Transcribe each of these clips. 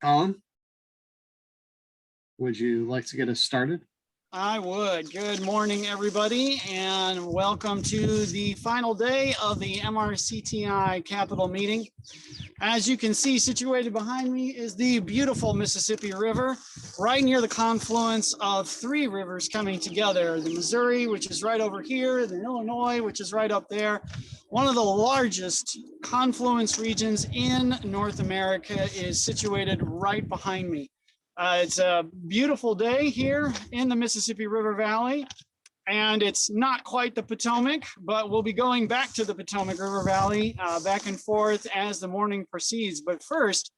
Colin, would you like to get us started? I would. Good morning, everybody, and welcome to the final day of the MRCTI Capital Meeting. As you can see, situated behind me is the beautiful Mississippi River, right near the confluence of three rivers coming together. The Missouri, which is right over here, the Illinois, which is right up there. One of the largest confluence regions in North America is situated right behind me. It's a beautiful day here in the Mississippi River Valley, and it's not quite the Potomac, but we'll be going back to the Potomac River Valley back and forth as the morning proceeds. But first,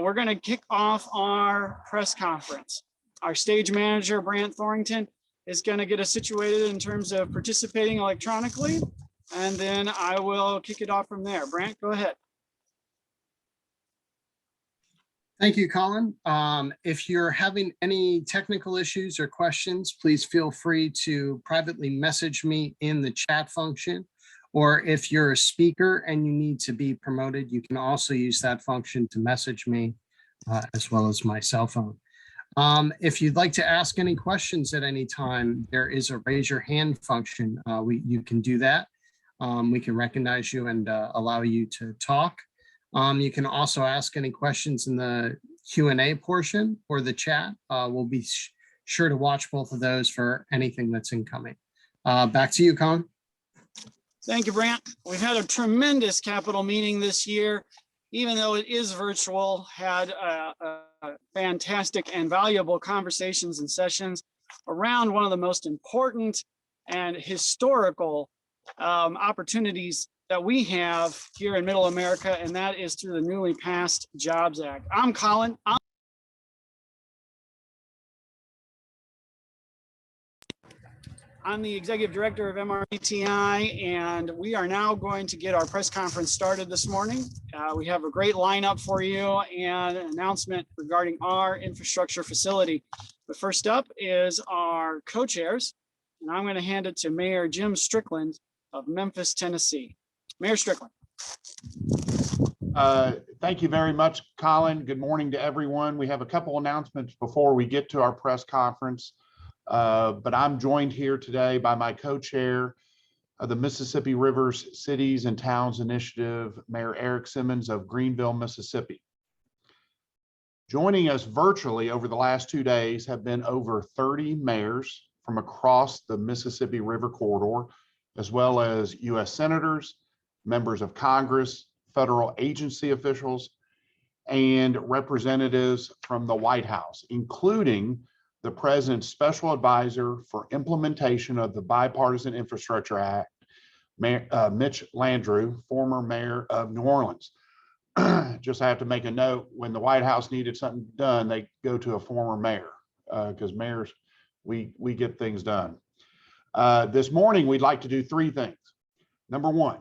we're going to kick off our press conference. Our stage manager, Brant Thorrington, is going to get us situated in terms of participating electronically, and then I will kick it off from there. Brant, go ahead. Thank you, Colin. If you're having any technical issues or questions, please feel free to privately message me in the chat function. Or if you're a speaker and you need to be promoted, you can also use that function to message me as well as my cell phone. If you'd like to ask any questions at any time, there is a raise your hand function. You can do that. We can recognize you and allow you to talk. You can also ask any questions in the Q&A portion or the chat. We'll be sure to watch both of those for anything that's incoming. Back to you, Colin. Thank you, Brant. We've had a tremendous Capitol meeting this year, even though it is virtual, had fantastic and valuable conversations and sessions around one of the most important and historical opportunities that we have here in Middle America, and that is through the newly passed Jobs Act. I'm Colin. I'm the executive director of MRCTI, and we are now going to get our press conference started this morning. We have a great lineup for you and an announcement regarding our infrastructure facility. But first up is our co-chairs, and I'm going to hand it to Mayor Jim Strickland of Memphis, Tennessee. Mayor Strickland. Thank you very much, Colin. Good morning to everyone. We have a couple announcements before we get to our press conference, but I'm joined here today by my co-chair of the Mississippi Rivers Cities and Towns Initiative, Mayor Eric Simmons of Greenville, Mississippi. Joining us virtually over the last 2 days have been over 30 mayors from across the Mississippi River corridor, as well as U.S. senators, members of Congress, federal agency officials, and representatives from the White House, including the President's Special Advisor for Implementation of the Bipartisan Infrastructure Act, Mitch Landrieu, former mayor of New Orleans. Just have to make a note, when the White House needed something done, they go to a former mayor, because mayors, we get things done. This morning, we'd like to do three things. Number one,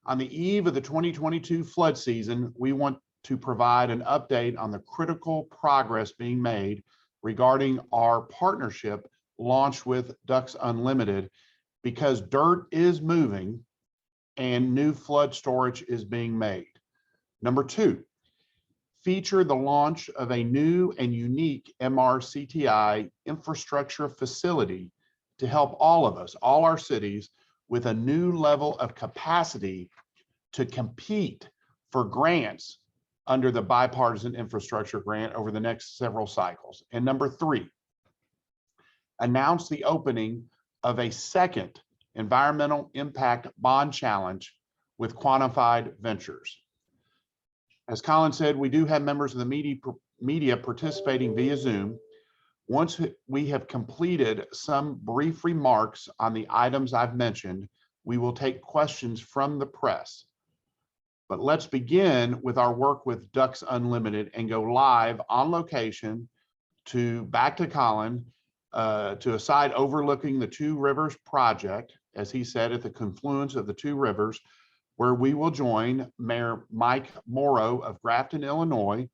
on the eve of the 2022 flood season, we want to provide an update on the critical progress being made regarding our partnership launched with Ducks Unlimited, because dirt is moving and new flood storage is being made. Number two, feature the launch of a new and unique MRCTI infrastructure facility to help all of us, all our cities, with a new level of capacity to compete for grants under the bipartisan infrastructure grant over the next several cycles. And number three, announce the opening of a second environmental impact bond challenge with Quantified Ventures. As Colin said, we do have members of the media participating via Zoom. Once we have completed some brief remarks on the items I've mentioned, we will take questions from the press. But let's begin with our work with Ducks Unlimited and go live on location back to Colin, to a site overlooking the Two Rivers project, as he said, at the confluence of the two rivers, where we will join Mayor Mike Morrow of Grafton, Illinois,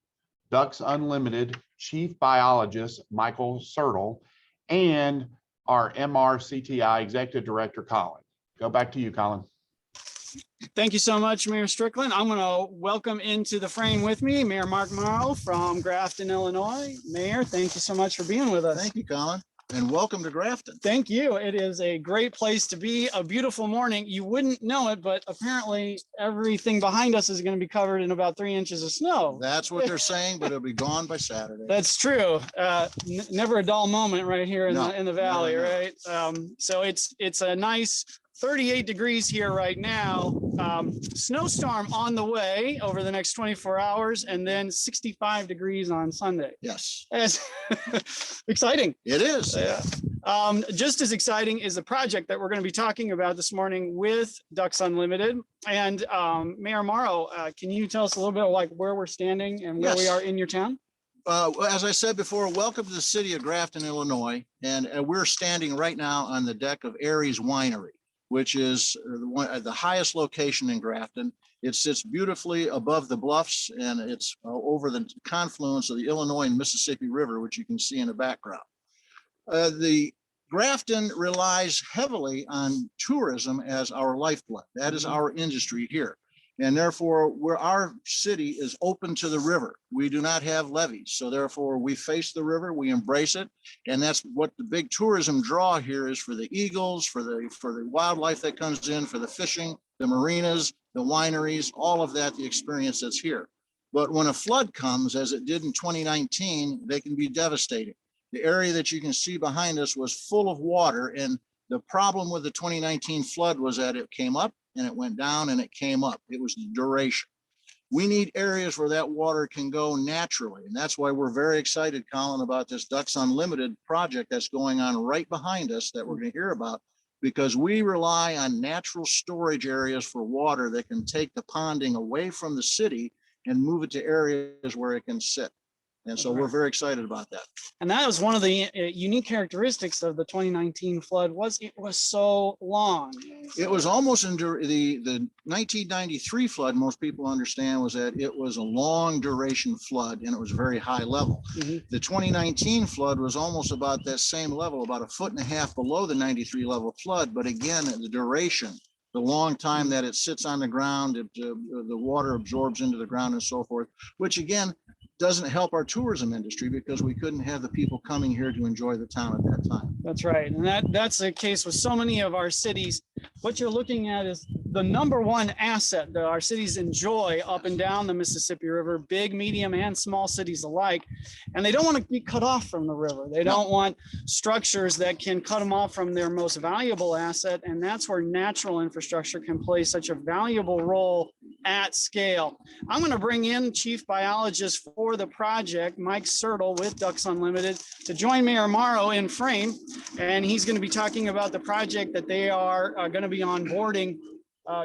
Ducks Unlimited Chief Biologist Michael Sertle, and our MRCTI Executive Director, Colin. Go back to you, Colin. Thank you so much, Mayor Strickland. I'm going to welcome into the frame with me Mayor Mark Morrow from Grafton, Illinois. Mayor, thank you so much for being with us. Thank you, Colin, and welcome to Grafton. Thank you. It is a great place to be. A beautiful morning. You wouldn't know it, but apparently everything behind us is going to be covered in about 3 inches of snow. That's what they're saying, but it'll be gone by Saturday. That's true. Never a dull moment right here in No, the valley, never, no. right? So it's a nice 38 degrees here right now. Snowstorm on the way over the next 24 hours, and then 65 degrees on Sunday. Yes, It's exciting. it is. Yeah. Just as exciting is the project that we're going to be talking about this morning with Ducks Unlimited. And Mayor Morrow, can you tell us a little bit like where we're standing and where we Yes. are in your town? As I said before, welcome to the city of Grafton, Illinois. And we're standing right now on the deck of Aries Winery, which is the highest location in Grafton. It sits beautifully above the bluffs, and it's over the confluence of the Illinois and Mississippi River, which you can see in the background. The Grafton relies heavily on tourism as our lifeblood. That is our industry here. And therefore, our city is open to the river. We do not have levees. So therefore, we face the river, we embrace it. And that's what the big tourism draw here is for the eagles, for the wildlife that comes in, for the fishing, the marinas, the wineries, all of that, the experience that's here. But when a flood comes, as it did in 2019, they can be devastating. The area that you can see behind us was full of water. And the problem with the 2019 flood was that it came up and it went down and it came up. It was the duration. We need areas where that water can go naturally. And that's why we're very excited, Colin, about this Ducks Unlimited project that's going on right behind us that we're going to hear about, because we rely on natural storage areas for water that can take the ponding away from the city and move it to areas where it can sit. And so we're very excited about that. And that was one of the unique characteristics of the 2019 flood was it was so long. It was almost into the 1993 flood. Most people understand was that it was a long duration flood and it was very high level. Mhm. The 2019 flood was almost about that same level, about 1.5 feet below the 93 level flood. But again, the duration, the long time that it sits on the ground, the water absorbs into the ground and so forth, which again, doesn't help our tourism industry because we couldn't have the people coming here to enjoy the town at that time. That's right. And that's the case with so many of our cities. What you're looking at is the number one asset that our cities enjoy up and down the Mississippi River, big, medium, and small cities alike. And they don't want to be cut off from the river. They don't want structures that can cut them off from their most valuable asset. And that's where natural infrastructure can play such a valuable role at scale. I'm going to bring in Chief Biologist for the project, Mike Sertle with Ducks Unlimited, to join Mayor Morrow in frame. And he's going to be talking about the project that they are going to be onboarding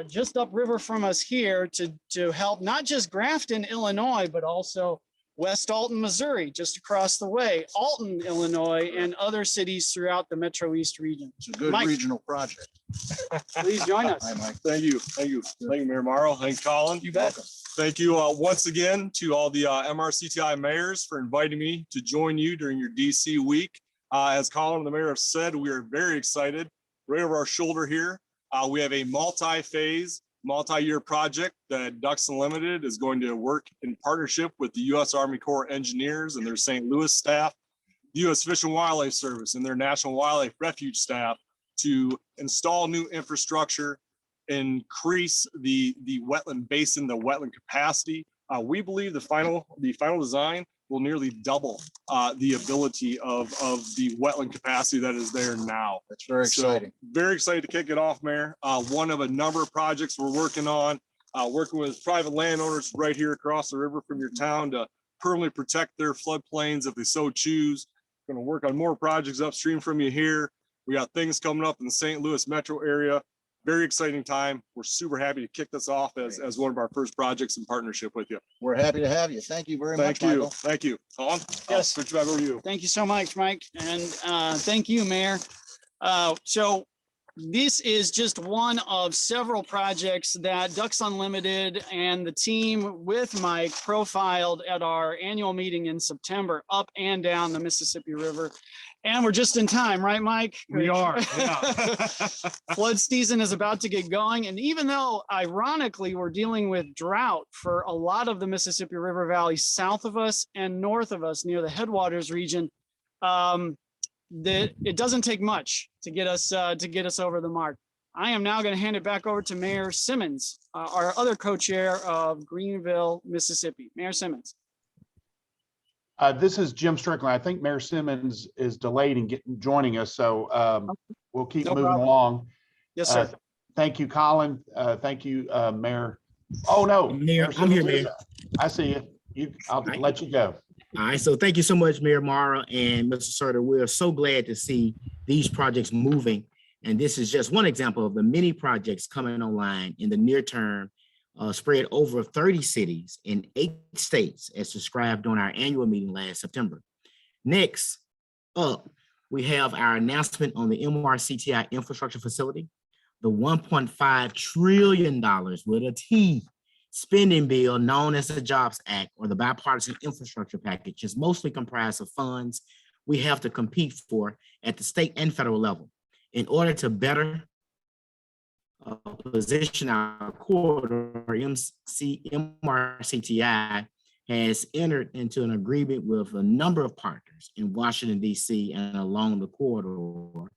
just upriver from us here to help not just Grafton, Illinois, but also West Alton, Missouri, just across the way, Alton, Illinois, and other cities throughout the Metro East region. It's a good Mike. regional project. Please join us. Hi, Mike. Thank you. Thank you. Thank you, Mayor Morrow. Thanks, Colin. You bet. Thank you once again to all the MRCTI mayors for inviting me to join you during your DC week. As Colin and the mayor have said, we are very excited. Right over our shoulder here, we have a multi-phase, multi-year project that Ducks Unlimited is going to work in partnership with the U.S. Army Corps of Engineers and their St. Louis staff, the U.S. Fish and Wildlife Service and their National Wildlife Refuge staff to install new infrastructure, increase the wetland basin, the wetland capacity. We believe the final design will nearly double the ability of the wetland capacity that is there now. That's very exciting. So, very excited to kick it off, Mayor. One of a number of projects we're working on, working with private landowners right here across the river from your town to permanently protect their floodplains if they so choose. Going to work on more projects upstream from you here. We got things coming up in the St. Louis metro area. Very exciting time. We're super happy to kick this off as one of our first projects in partnership with you. We're happy to have you. Thank you very much, Thank you. Michael. Thank you. Colin? Yes. Switch back over to you. Thank you so much, Mike. And thank you, Mayor. So This is just one of several projects that Ducks Unlimited and the team with Mike profiled at our annual meeting in September, up and down the Mississippi River. And we're just in time, right, Mike? We are, yeah. Flood season is about to get going. And even though ironically, we're dealing with drought for a lot of the Mississippi River Valley south of us and north of us near the headwaters region, that it doesn't take much to get us over the mark. I am now going to hand it back over to Mayor Simmons, our other co-chair of Greenville, Mississippi. Mayor Simmons. This is Jim Strickland. I think Mayor Simmons is delayed in joining us, so we'll keep moving along. Yes, sir. Thank you, Colin. Thank you, Mayor. Oh, no. Mayor, I'm here, Mayor. I see you. I'll let you go. All right, so thank you so much, Mayor Mara and Mr. Surter. We're so glad to see these projects moving. And this is just one example of the many projects coming online in the near term, spread over 30 cities in 8 states as described on our annual meeting last September. Next up, we have our announcement on the MRCTI infrastructure facility, the $1.5 trillion with a T spending bill known as the Jobs Act, or the bipartisan infrastructure package, is mostly comprised of funds we have to compete for at the state and federal level in order to better position our corridor. MRCTI has entered into an agreement with a number of partners in Washington, D.C. and along the corridor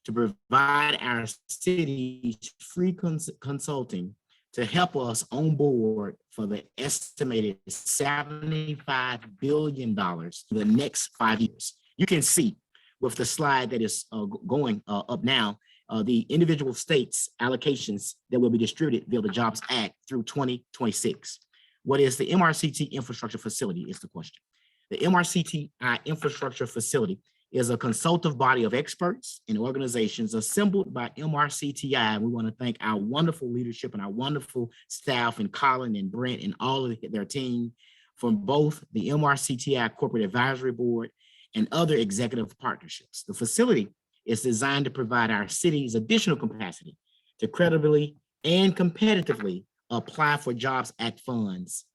to provide our cities free consulting to help us on board for the estimated $75 billion for the next 5 years. You can see with the slide that is going up now, the individual states' allocations that will be distributed via the Jobs Act through 2026. What is the MRCT infrastructure facility is the question. The MRCTI infrastructure facility is a consultative body of experts and organizations assembled by MRCTI. We want to thank our wonderful leadership and our wonderful staff and Colin and Brent and all of their team from both the MRCTI Corporate Advisory Board and other executive partnerships. The facility is designed to provide our cities additional capacity to credibly and competitively apply for Jobs Act funds.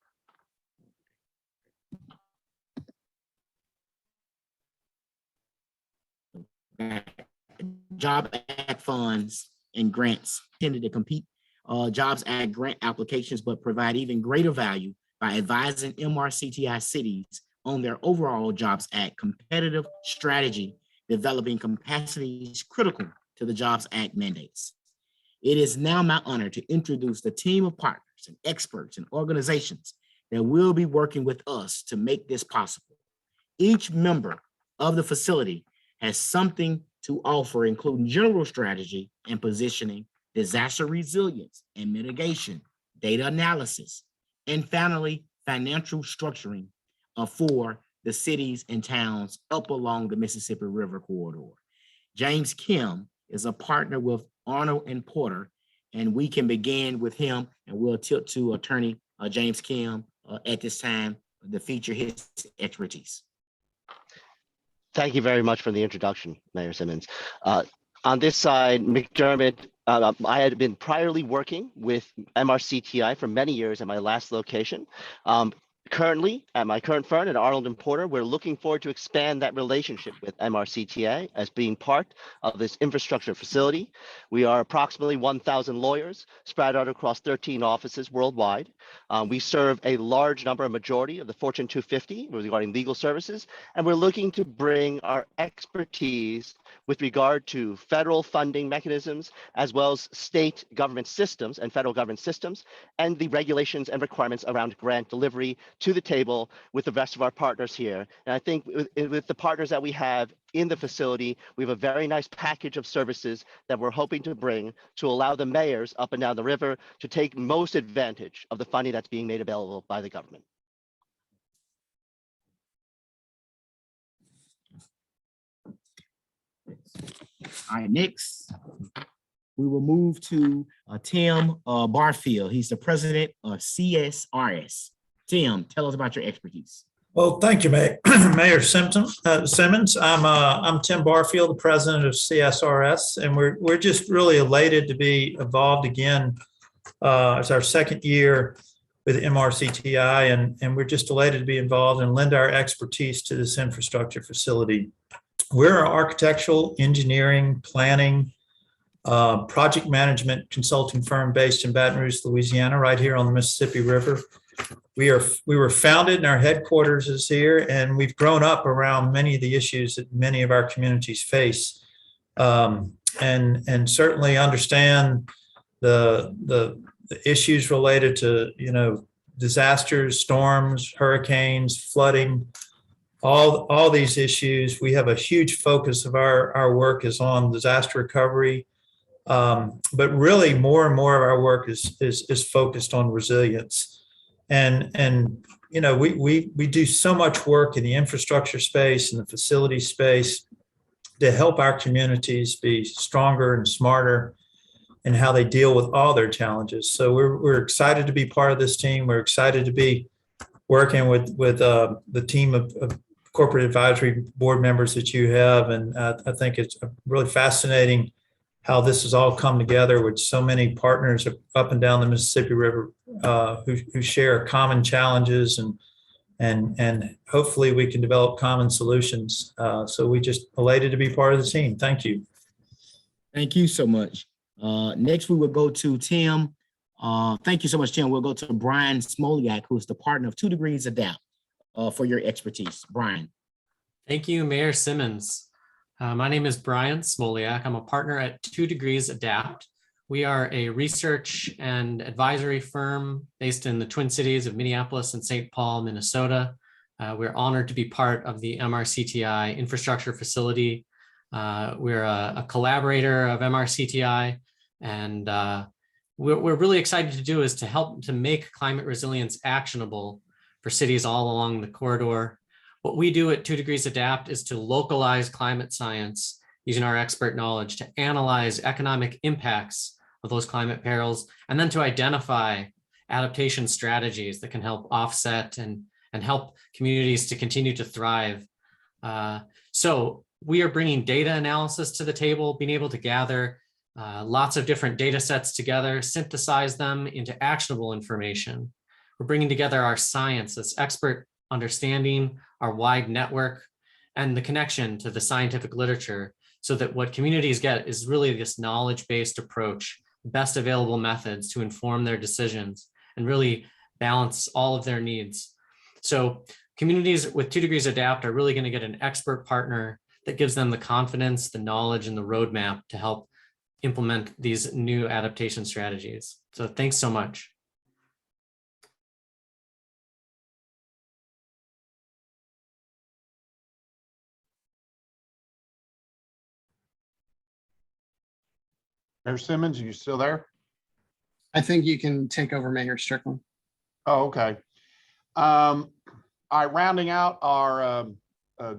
Job Act funds and grants tended to compete Jobs Act grant applications, but provide even greater value by advising MRCTI cities on their overall Jobs Act competitive strategy, developing capacities critical to the Jobs Act mandates. It is now my honor to introduce the team of partners and experts and organizations that will be working with us to make this possible. Each member of the facility has something to offer, including general strategy and positioning, disaster resilience and mitigation, data analysis, and finally, financial structuring for the cities and towns up along the Mississippi River corridor. James Kim is a partner with Arnold and Porter, and we can begin with him, and we'll tilt to Attorney James Kim at this time to feature his expertise. Thank you very much for the introduction, Mayor Simmons. On this side, McDermott, I had been priorly working with MRCTI for many years at my last location. Currently, at my current firm at Arnold and Porter, we're looking forward to expand that relationship with MRCTI as being part of this infrastructure facility. We are approximately 1,000 lawyers spread out across 13 offices worldwide. We serve a large number, a majority of the Fortune 250 regarding legal services, and we're looking to bring our expertise with regard to federal funding mechanisms, as well as state government systems and federal government systems, and the regulations and requirements around grant delivery to the table with the rest of our partners here. And I think with the partners that we have in the facility, we have a very nice package of services that we're hoping to bring to allow the mayors up and down the river to take most advantage of the funding that's being made available by the government. All right, next, we will move to Tim Barfield. He's the president of Csrs. Tim, tell us about your expertise. Well, thank you, Mayor Simmons. I'm Tim Barfield, the president of CSRS, and we're just really elated to be involved again. It's our second year with MRCTI, and we're just delighted to be involved and lend our expertise to this infrastructure facility. We're an architectural, engineering, planning, project management consulting firm based in Baton Rouge, Louisiana, right here on the Mississippi River. We were founded and our headquarters is here, and we've grown up around many of the issues that many of our communities face, and certainly understand the issues related to disasters, storms, hurricanes, flooding, all these issues. We have a huge focus of our work is on disaster recovery, but really more and more of our work is focused on resilience. And we do so much work in the infrastructure space and the facility space to help our communities be stronger and smarter in how they deal with all their challenges. So we're excited to be part of this team. We're excited to be working with the team of corporate advisory board members that you have, and I think it's really fascinating how this has all come together with so many partners up and down the Mississippi River who share common challenges, and hopefully we can develop common solutions. So we just elated to be part of the team. Thank you. Thank you so much. Next, we will go to Tim. Thank you so much, Tim. We'll go to Brian Smoliak, who is the partner of 2 Degrees Adapt, for your expertise. Brian. Thank you, Mayor Simmons. My name is Brian Smoliak. I'm a partner at 2 Degrees Adapt. We are a research and advisory firm based in the Twin Cities of Minneapolis and St. Paul, Minnesota. We're honored to be part of the MRCTI infrastructure facility. We're a collaborator of MRCTI, and we're really excited to do is to help to make climate resilience actionable for cities all along the corridor. What we do at 2 Degrees Adapt is to localize climate science using our expert knowledge to analyze economic impacts of those climate perils, and then to identify adaptation strategies that can help offset and help communities to continue to thrive. So we are bringing data analysis to the table, being able to gather lots of different data sets together, synthesize them into actionable information. We're bringing together our science, this expert understanding, our wide network, and the connection to the scientific literature, so that what communities get is really this knowledge-based approach, best available methods to inform their decisions and really balance all of their needs. So communities with 2 Degrees Adapt are really going to get an expert partner that gives them the confidence, the knowledge, and the roadmap to help implement these new adaptation strategies. So thanks so much. Mayor Simmons, are you still there? I think you can take over, Mayor Strickland. Oh, okay. All right, rounding out our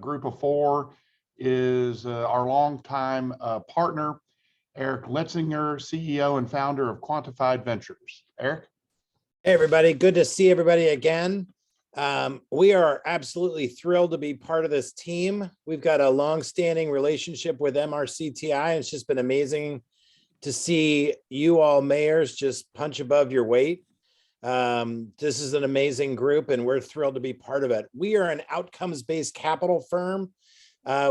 group of 4 is our longtime partner, Eric Letzinger, CEO and founder of Quantified Ventures. Eric? Hey, everybody. Good to see everybody again. We are absolutely thrilled to be part of this team. We've got a long-standing relationship with MRCTI. It's just been amazing to see you all mayors just punch above your weight. This is an amazing group, and we're thrilled to be part of it. We are an outcomes-based capital firm.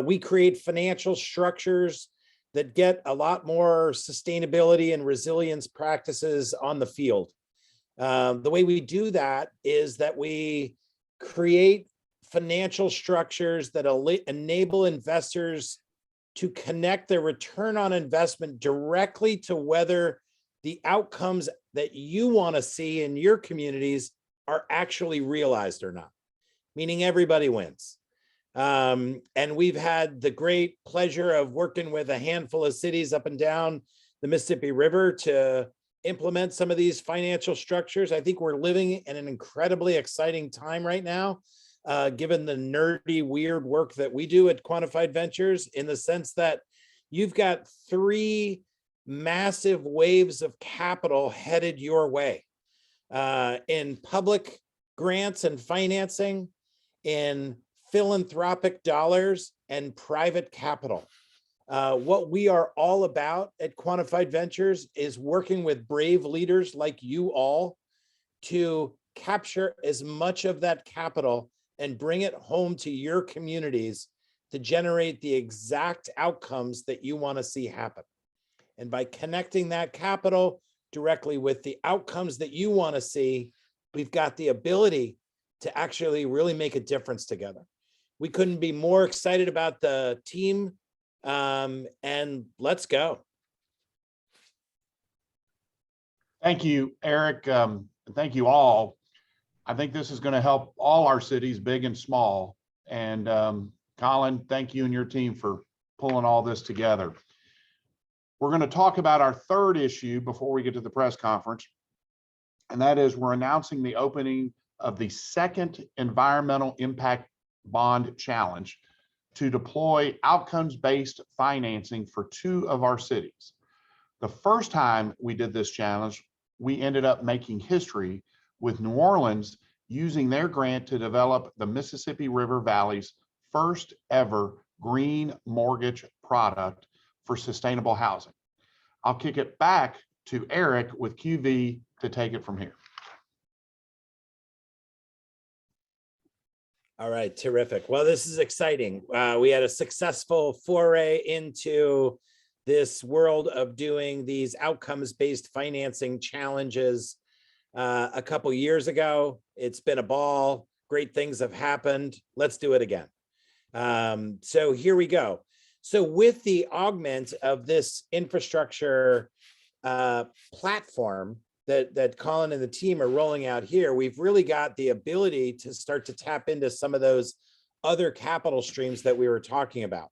We create financial structures that get a lot more sustainability and resilience practices on the field. The way we do that is that we create financial structures that enable investors to connect their return on investment directly to whether the outcomes that you want to see in your communities are actually realized or not, meaning everybody wins. And we've had the great pleasure of working with a handful of cities up and down the Mississippi River to implement some of these financial structures. I think we're living in an incredibly exciting time right now, given the nerdy, weird work that we do at Quantified Ventures, in the sense that you've got 3 massive waves of capital headed your way in public grants and financing, in philanthropic dollars and private capital. What we are all about at Quantified Ventures is working with brave leaders like you all to capture as much of that capital and bring it home to your communities to generate the exact outcomes that you want to see happen. And by connecting that capital directly with the outcomes that you want to see, we've got the ability to actually really make a difference together. We couldn't be more excited about the team, and let's go. Thank you, Eric. Thank you all. I think this is going to help all our cities, big and small. And Colin, thank you and your team for pulling all this together. We're going to talk about our third issue before we get to the press conference. And that is we're announcing the opening of the second Environmental Impact Bond Challenge to deploy outcomes-based financing for 2 of our cities. The first time we did this challenge, we ended up making history with New Orleans using their grant to develop the Mississippi River Valley's first ever green mortgage product for sustainable housing. I'll kick it back to Eric with QV to take it from here. All right, terrific. Well, this is exciting. We had a successful foray into this world of doing these outcomes-based financing challenges a couple years ago. It's been a ball. Great things have happened. Let's do it again. So here we go. So with the augment of this infrastructure platform that Colin and the team are rolling out here, we've really got the ability to start to tap into some of those other capital streams that we were talking about.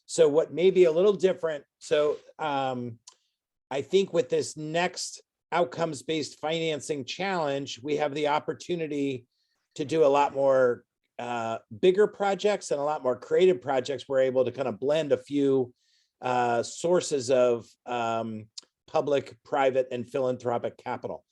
So what may be a little different, so I think with this next outcomes-based financing challenge, we have the opportunity to do a lot more bigger projects and a lot more creative projects. We're able to kind of blend a few sources of public, private, and philanthropic capital.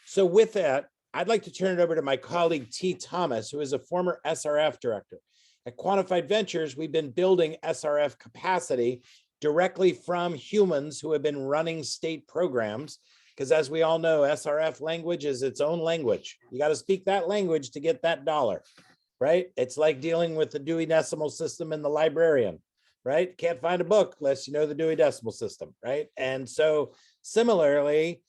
So with that, I'd like to turn it over to my colleague, T. Thomas, who is a former SRF director. At Quantified Ventures, we've been building SRF capacity directly from humans who have been running state programs, because as we all know, SRF language is its own language. You got to speak that language to get that dollar, right? It's like dealing with the Dewey Decimal System and the librarian, right? Can't find a book unless you know the Dewey Decimal System, right? And so similarly,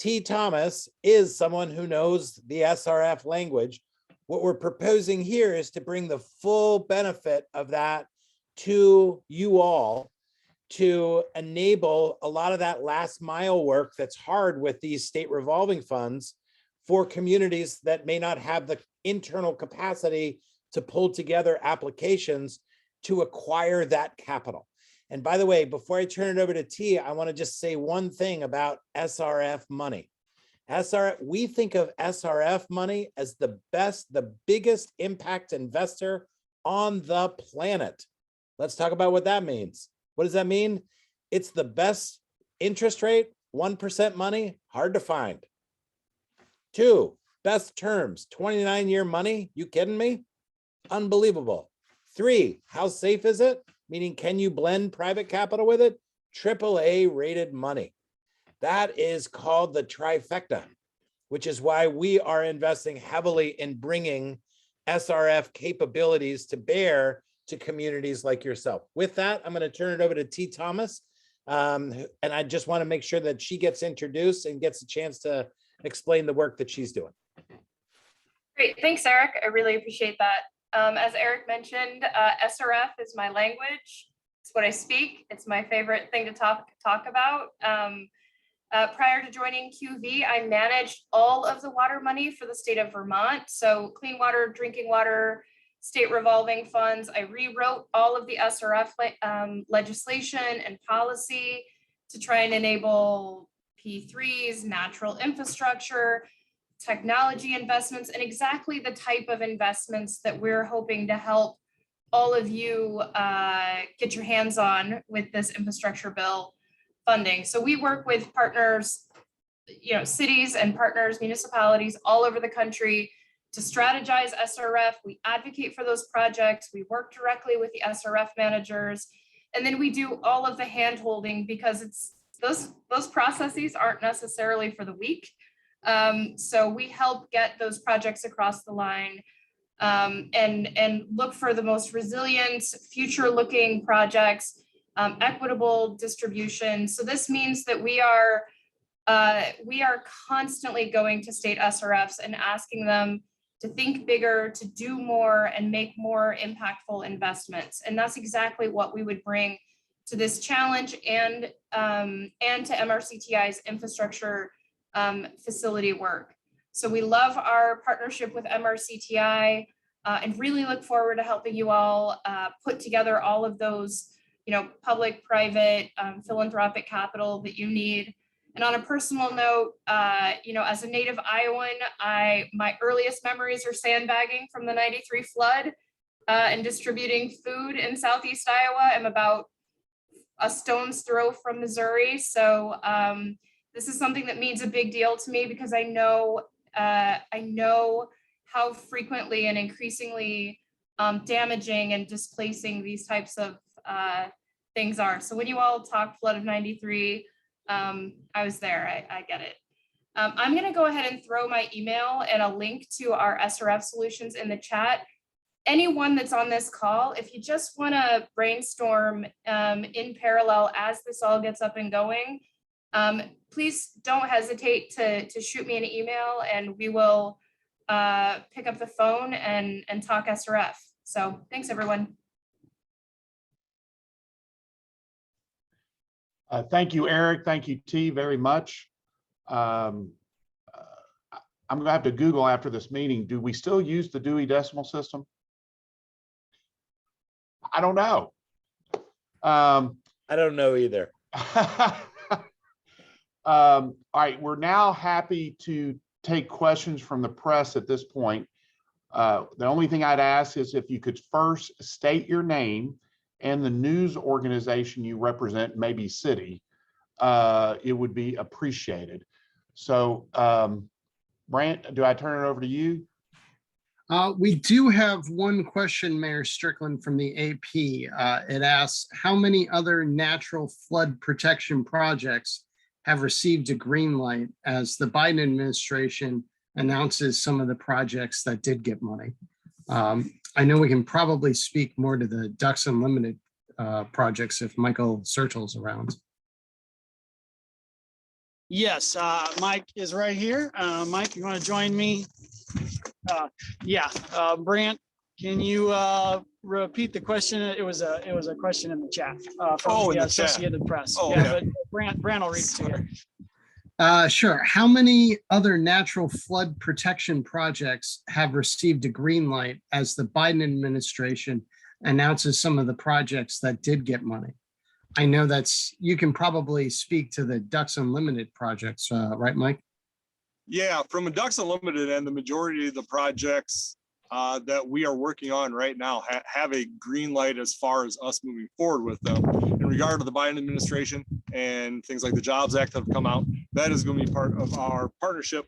T. Thomas is someone who knows the SRF language. What we're proposing here is to bring the full benefit of that to you all to enable a lot of that last mile work that's hard with these state revolving funds for communities that may not have the internal capacity to pull together applications to acquire that capital. And by the way, before I turn it over to T, I want to just say one thing about SRF money. We think of SRF money as the biggest impact investor on the planet. Let's talk about what that means. What does that mean? It's the best interest rate, 1% money, hard to find. 2, best terms, 29-year money. You kidding me? Unbelievable. 3, how safe is it? Meaning, can you blend private capital with it? AAA rated money. That is called the trifecta, which is why we are investing heavily in bringing SRF capabilities to bear to communities like yourself. With that, I'm going to turn it over to T. Thomas. And I just want to make sure that she gets introduced and gets a chance to explain the work that she's doing. Great, thanks, Eric. I really appreciate that. As Eric mentioned, SRF is my language. It's what I speak. It's my favorite thing to talk about. Prior to joining QV, I managed all of the water money for the state of Vermont. So clean water, drinking water, state revolving funds. I rewrote all of the SRF legislation and policy to try and enable P3s, natural infrastructure, technology investments, and exactly the type of investments that we're hoping to help all of you get your hands on with this infrastructure bill funding. So we work with partners, cities and partners, municipalities all over the country to strategize SRF. We advocate for those projects. We work directly with the SRF managers. And then we do all of the hand holding because it's those processes aren't necessarily for the weak. So we help get those projects across the line and look for the most resilient, future-looking projects, equitable distribution. So this means that we are constantly going to state SRFs and asking them to think bigger, to do more, and make more impactful investments. And that's exactly what we would bring to this challenge and to MRCTI's infrastructure facility work. So we love our partnership with MRCTI and really look forward to helping you all put together all of those, public, private, philanthropic capital that you need. And on a personal note, as a native Iowan, my earliest memories are sandbagging from the '93 flood and distributing food in Southeast Iowa. I'm about a stone's throw from Missouri. So this is something that means a big deal to me because I know how frequently and increasingly damaging and displacing these types of things are. So when you all talk flood of '93, I was there, I get it. I'm gonna go ahead and throw my email and a link to our SRF solutions in the chat. Anyone that's on this call, if you just wanna brainstorm in parallel as this all gets up and going, please don't hesitate to shoot me an email and we will pick up the phone and talk SRF. So thanks everyone. Thank you, Eric. Thank you, T, very much. I'm going to have to Google after this meeting. Do we still use the Dewey Decimal System? I don't know. I don't know either. All right, we're now happy to take questions from the press at this point. The only thing I'd ask is if you could first state your name and the news organization you represent, maybe city, it would be appreciated. So Brant, do I turn it over to you? We do have one question, Mayor Strickland, from the AP. It asks, how many other natural flood protection projects have received a green light as the Biden administration announces some of the projects that did get money? I know we can probably speak more to the Ducks Unlimited projects if Michael Sertel's around. Yes, Mike is right here. Mike, you want to join me? Brant, can you repeat the question? It was a question in the chat from the Associated Press. But Brant will read it to you. Sure. How many other natural flood protection projects have received a green light as the Biden administration announces some of the projects that did get money? I know you can probably speak to the Ducks Unlimited projects, right, Mike? Yeah, from a Ducks Unlimited and the majority of the projects that we are working on right now have a green light as far as us moving forward with them. In regard to the Biden administration and things like the Jobs Act that have come out, that is going to be part of our partnership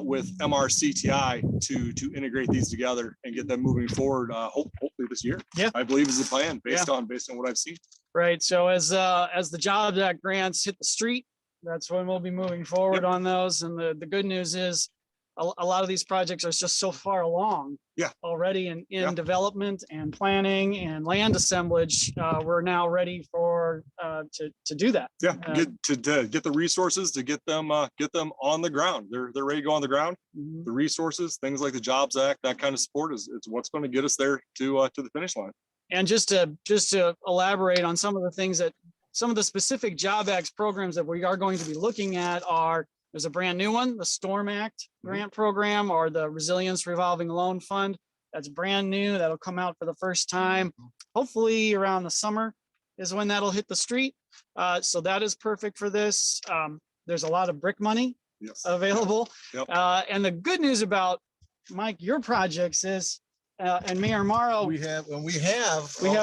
with MRCTI to integrate these together and get them moving forward. Hopefully this year. Yeah, I believe is the plan based on what I've seen. Right. So as the Jobs Act grants hit the street, that's when we'll be moving forward on those. And the good news is a lot of these projects are just so far along already in development and planning and land assemblage. We're now ready for to do that. Yeah, get the resources to get them on the ground. They're ready to go on the ground. Mm-hmm. The resources, things like the Jobs Act, that kind of support is what's going to get us there to the finish line. And just to elaborate on some of the things that some of the specific Job Act programs that we are going to be looking at are, there's a brand new one, the Storm Act grant program, or the Resilience Revolving Loan Fund. That's brand new. That'll come out for the first time. Hopefully around the summer is when that'll hit the street. So that is perfect for this. There's a lot of brick money available. Yep. And the good news about, Mike, your projects is, and Mayor Morrow, we have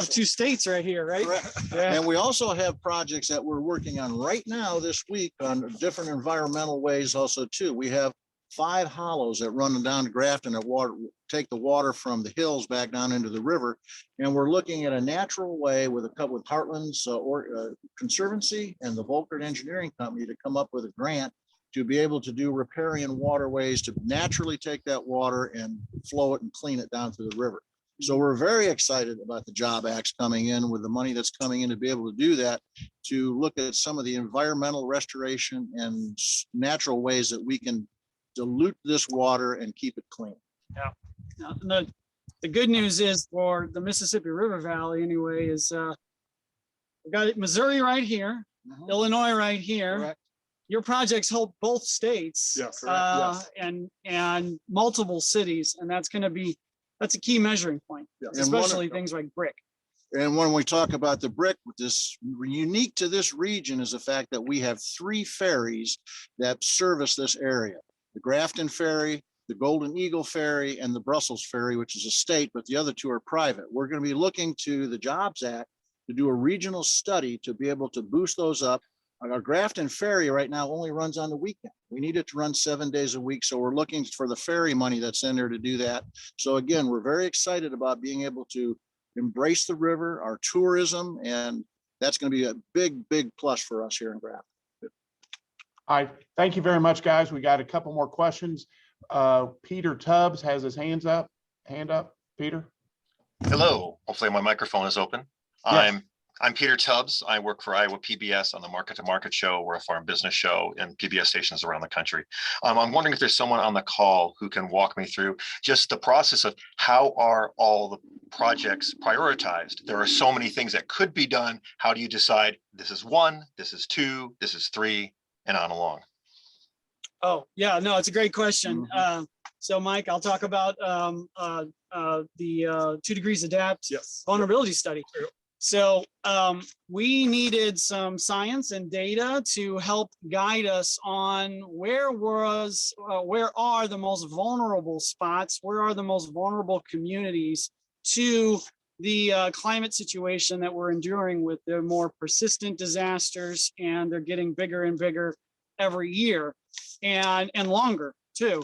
two states right here, right? Yeah. And we also have projects that we're working on right now this week on different environmental ways also too. We have 5 hollows that run down to Grafton that take the water from the hills back down into the river. And we're looking at a natural way with Heartland's Conservancy and the Volkert Engineering Company to come up with a grant to be able to do riparian waterways to naturally take that water and flow it and clean it down to the river. So we're very excited about the job acts coming in with the money that's coming in to be able to do that, to look at some of the environmental restoration and natural ways that we can dilute this water and keep it clean. Now, the good news is for the Mississippi River Valley anyway is we've got Missouri right here, Illinois right here. Correct. Your projects help both states. Yes. And multiple cities, and that's a key measuring point, Yes. especially things like brick. And when we talk about the brick, this unique to this region is the fact that we have 3 ferries that service this area. The Grafton Ferry, the Golden Eagle Ferry, and the Brussels Ferry, which is a state, but the other 2 are private. We're going to be looking to the Jobs Act to do a regional study to be able to boost those up. Our Grafton Ferry right now only runs on the weekend. We need it to run 7 days a week. So we're looking for the ferry money that's in there to do that. So again, we're very excited about being able to embrace the river, our tourism, and that's going to be a big, big plus for us here in Grafton. All right, thank you very much, guys. We got a couple more questions. Peter Tubbs has his hand up, Peter. Hello, hopefully my microphone is open. Yes. I'm Peter Tubbs. I work for Iowa PBS on the Market to Market show. We're a farm business show and PBS stations around the country. I'm wondering if there's someone on the call who can walk me through just the process of how are all the projects prioritized? There are so many things that could be done. How do you decide this is 1, this is 2, this is 3, and on along? Oh, yeah, no, it's a great question. So Mike, I'll talk about the 2 degrees adapt vulnerability study. So we needed some science and data to help guide us on where are the most vulnerable spots, where are the most vulnerable communities to the climate situation that we're enduring with the more persistent disasters, and they're getting bigger and bigger every year and longer too.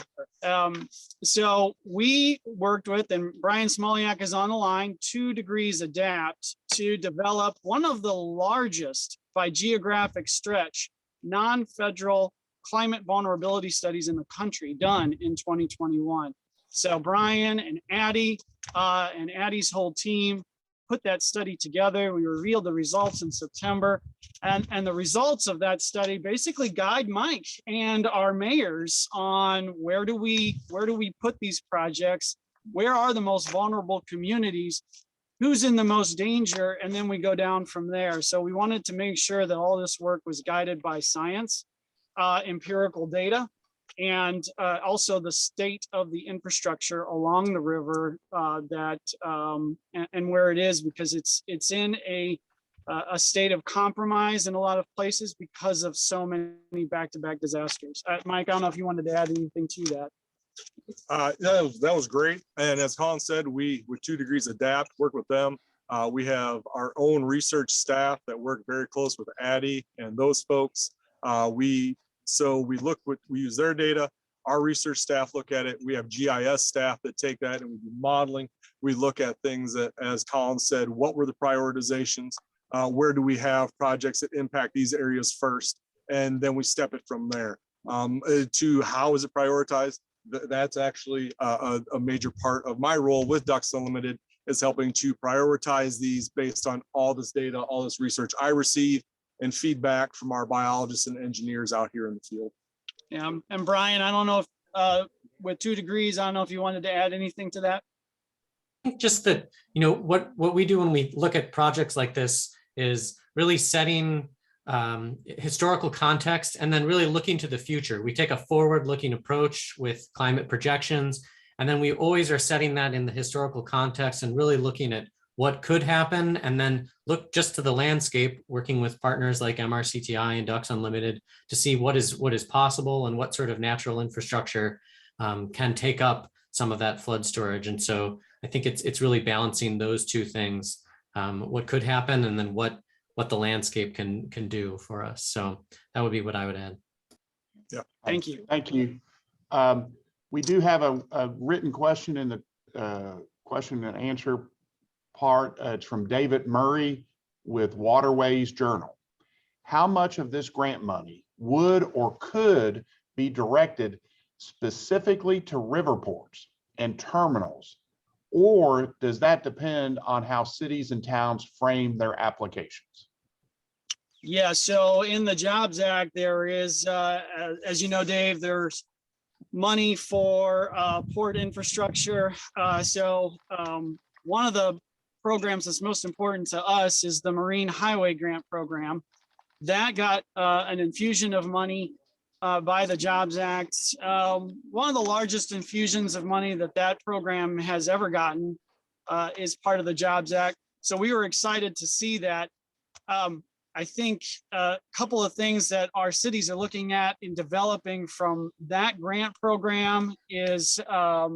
So we worked with, and Brian Smoliak is on the line, 2 degrees adapt to develop one of the largest by geographic stretch non-federal climate vulnerability studies in the country done in 2021. So Brian and Addie's whole team put that study together. We revealed the results in September, and the results of that study basically guide Mike and our mayors on where do we put these projects, where are the most vulnerable communities, who's in the most danger, and then we go down from there. So we wanted to make sure that all this work was guided by science, empirical data, and also the state of the infrastructure along the river and where it is, because it's in a state of compromise in a lot of places because of so many back-to-back disasters. Mike, I don't know if you wanted to add anything to that. That was great. And as Colin said, we with 2 degrees adapt, work with them. We have our own research staff that work very close with Addie and those folks. We use their data. Our research staff look at it. We have GIS staff that take that and we do modeling. We look at things that, as Colin said, what were the prioritizations? Where do we have projects that impact these areas first? And then we step it from there. To how is it prioritized? That's actually a major part of my role with Ducks Unlimited, is helping to prioritize these based on all this data, all this research I receive, and feedback from our biologists and engineers out here in the field. Yeah, and Brian, I don't know if with 2 degrees, I don't know if you wanted to add anything to that. I think just that, what we do when we look at projects like this is really setting historical context and then really looking to the future. We take a forward-looking approach with climate projections, and then we always are setting that in the historical context and really looking at what could happen, and then look just to the landscape, working with partners like MRCTI and Ducks Unlimited to see what is possible and what sort of natural infrastructure can take up some of that flood storage. And so I think it's really balancing those 2 things, what could happen and then what the landscape can do for us. So that would be what I would add. Yeah. Thank you. Thank you. We do have a written question in the question and answer part. It's from David Murray with Waterways Journal. How much of this grant money would or could be directed specifically to river ports and terminals? Or does that depend on how cities and towns frame their applications? Yeah, so in the Jobs Act, there is, as you know, Dave, there's money for port infrastructure. One of the programs that's most important to us is the Marine Highway Grant Program. That got an infusion of money by the Jobs Act. One of the largest infusions of money that program has ever gotten is part of the Jobs Act. So we were excited to see that. I think a couple of things that our cities are looking at in developing from that grant program is a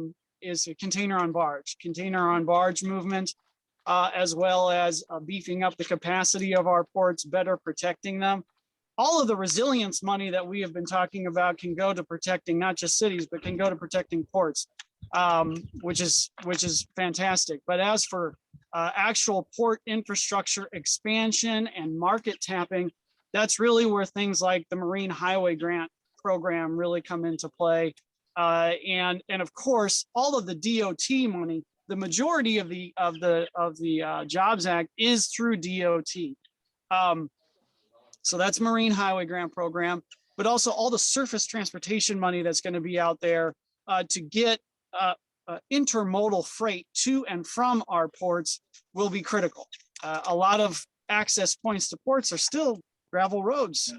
container on barge movement, as well as beefing up the capacity of our ports, better protecting them. All of the resilience money that we have been talking about can go to protecting not just cities, but can go to protecting ports, which is fantastic. But as for actual port infrastructure expansion and market tapping, that's really where things like the Marine Highway Grant Program really come into play. And of course, all of the DOT money, the majority of the Jobs Act is through DOT. So that's Marine Highway Grant Program, but also all the surface transportation money that's going to be out there to get intermodal freight to and from our ports will be critical. A lot of access points to ports are still gravel roads,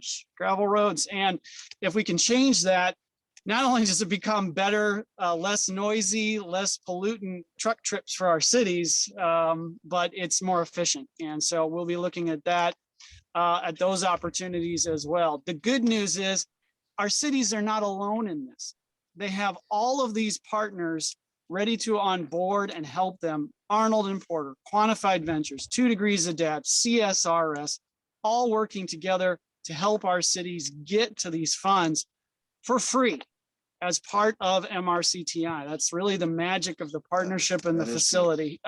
And if we can change that, not only does it become better, less noisy, less pollutant truck trips for our cities, but it's more efficient. And so we'll be looking at that, at those opportunities as well. The good news is our cities are not alone in this. They have all of these partners ready to onboard and help them. Arnold and Porter, Quantified Ventures, 2 Degrees Adapt, Csrs, all working together to help our cities get to these funds for free as part of MRCTI. That's really the magic of the partnership and the facility,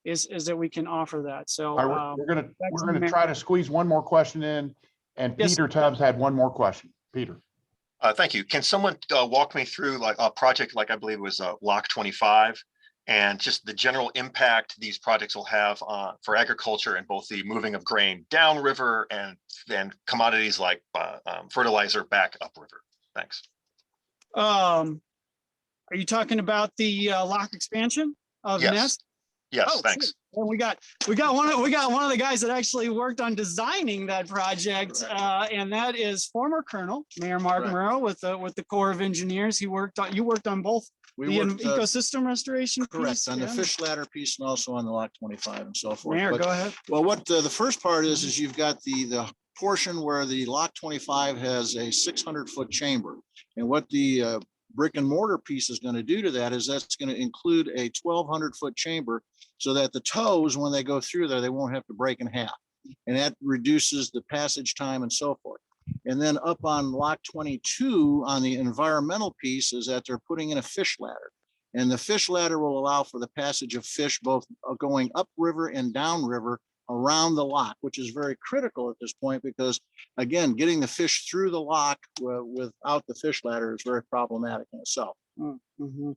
is that we can offer that. So we're gonna try to squeeze one more question in, and Yes. Peter Tubbs had one more question. Peter. Thank you. Can someone walk me through like a project like I believe was Lock 25 and just the general impact these projects will have for agriculture and both the moving of grain downriver and then commodities like fertilizer back upriver? Thanks. Are you talking about the lock expansion of Yes. Nest? Yes, Oh, thanks. sure. Well, we got one of the guys that actually worked on designing that project, and that is former Colonel Mayor Mark Correct. Morrow with the Corps of Engineers. You worked on both We worked, ecosystem restoration correct, piece, on the yeah. fish ladder piece and also on the Lock 25 and so forth. Mayor, But- go ahead. Well, what the first part is you've got the portion where the Lock 25 has a 600-foot chamber. And what the brick and mortar piece is going to do to that is that's going to include a 1,200-foot chamber so that the tows, when they go through there, they won't have to break in half. And that reduces the passage time and so forth. And then up on Lock 22 on the environmental piece is that they're putting in a fish ladder. And the fish ladder will allow for the passage of fish both going upriver and downriver around the lock, which is very critical at this point because, again, getting the fish through the lock without the fish ladder is very problematic in itself. Mm-hmm.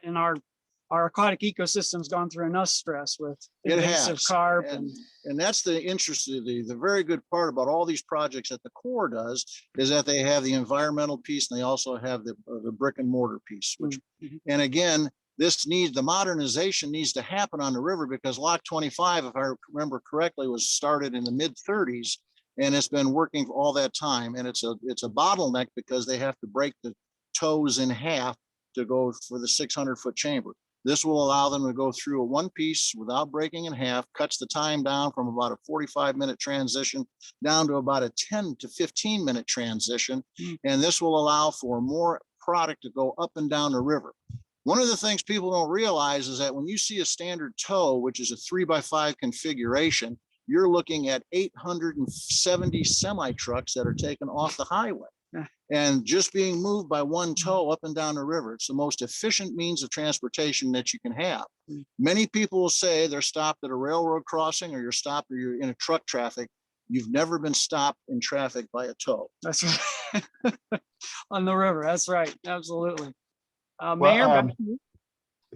And our aquatic ecosystem's gone through enough stress with It invasive has. carp And that's the interest, the very good part about all these projects that the Corps does is that they have the environmental piece and they also have the brick and mortar piece, which, and again, the modernization needs to happen on the river because Lock 25, if I remember correctly, was started in the mid-30s and it's been working for all that time. And it's a bottleneck because they have to break the tows in half to go for the 600-foot chamber. This will allow them to go through a one piece without breaking in half, cuts the time down from about a 45-minute transition down to about a 10 to 15-minute transition. And this will allow for more product to go up and down the river. One of the things people don't realize is that when you see a standard tow, which is a 3x5 configuration, you're looking at 870 semi trucks that are taken off the highway. And just being moved by one tow up and down the river, it's the most efficient means of transportation that you can have. Many people will say they're stopped at a railroad crossing, or you're in a truck traffic. You've never been stopped in traffic by a tow. That's right. On the river. That's right. Absolutely. Well, Mayor, back to you.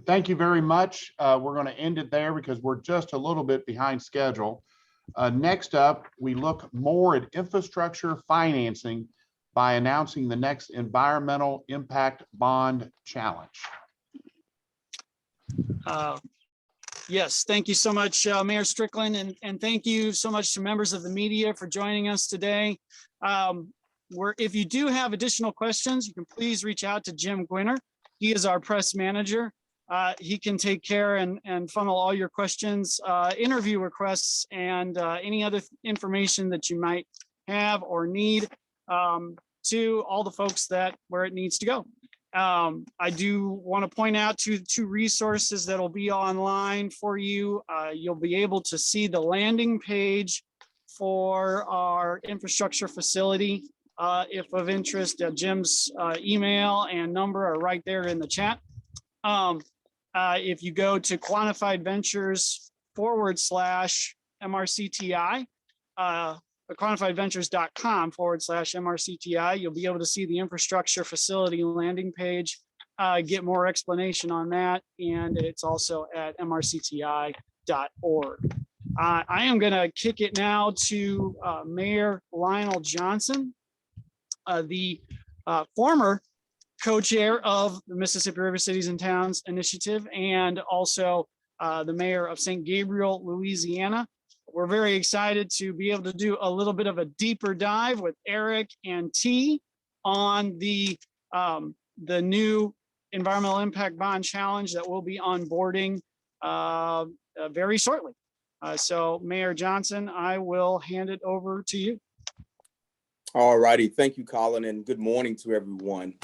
Thank you very much. We're going to end it there because we're just a little bit behind schedule. Next up, we look more at infrastructure financing by announcing the next Environmental Impact Bond Challenge. Yes, thank you so much, Mayor Strickland, and thank you so much to members of the media for joining us today. If you do have additional questions, you can please reach out to Jim Gwinner. He is our press manager. He can take care and funnel all your questions, interview requests, and any other information that you might have or need to all the folks where it needs to go. I do want to point out two resources that will be online for you. You'll be able to see the landing page for our infrastructure facility. If of interest, Jim's email and number are right there in the chat. If you go to Quantified Ventures /MRCTI, quantifiedventures.com/MRCTI, you'll be able to see the infrastructure facility landing page, get more explanation on that, and it's also at mrcti.org. I am going to kick it now to Mayor Lionel Johnson, the former co-chair of the Mississippi River Cities and Towns Initiative, and also the mayor of St. Gabriel, Louisiana. We're very excited to be able to do a little bit of a deeper dive with Eric and T on the new Environmental Impact Bond Challenge that will be onboarding very shortly. So Mayor Johnson, I will hand it over to you. All righty. Thank you, Colin, and good morning to everyone.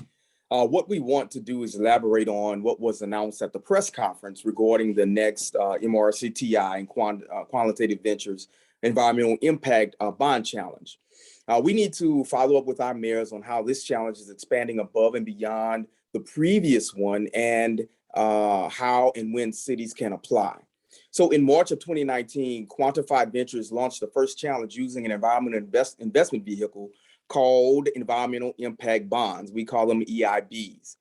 What we want to do is elaborate on what was announced at the press conference regarding the next MRCTI and Qualitative Ventures Environmental Impact Bond Challenge. We need to follow up with our mayors on how this challenge is expanding above and beyond the previous one, and how and when cities can apply. So in March of 2019, Quantified Ventures launched the first challenge using an environmental investment vehicle called Environmental Impact Bonds. We call them EIBs.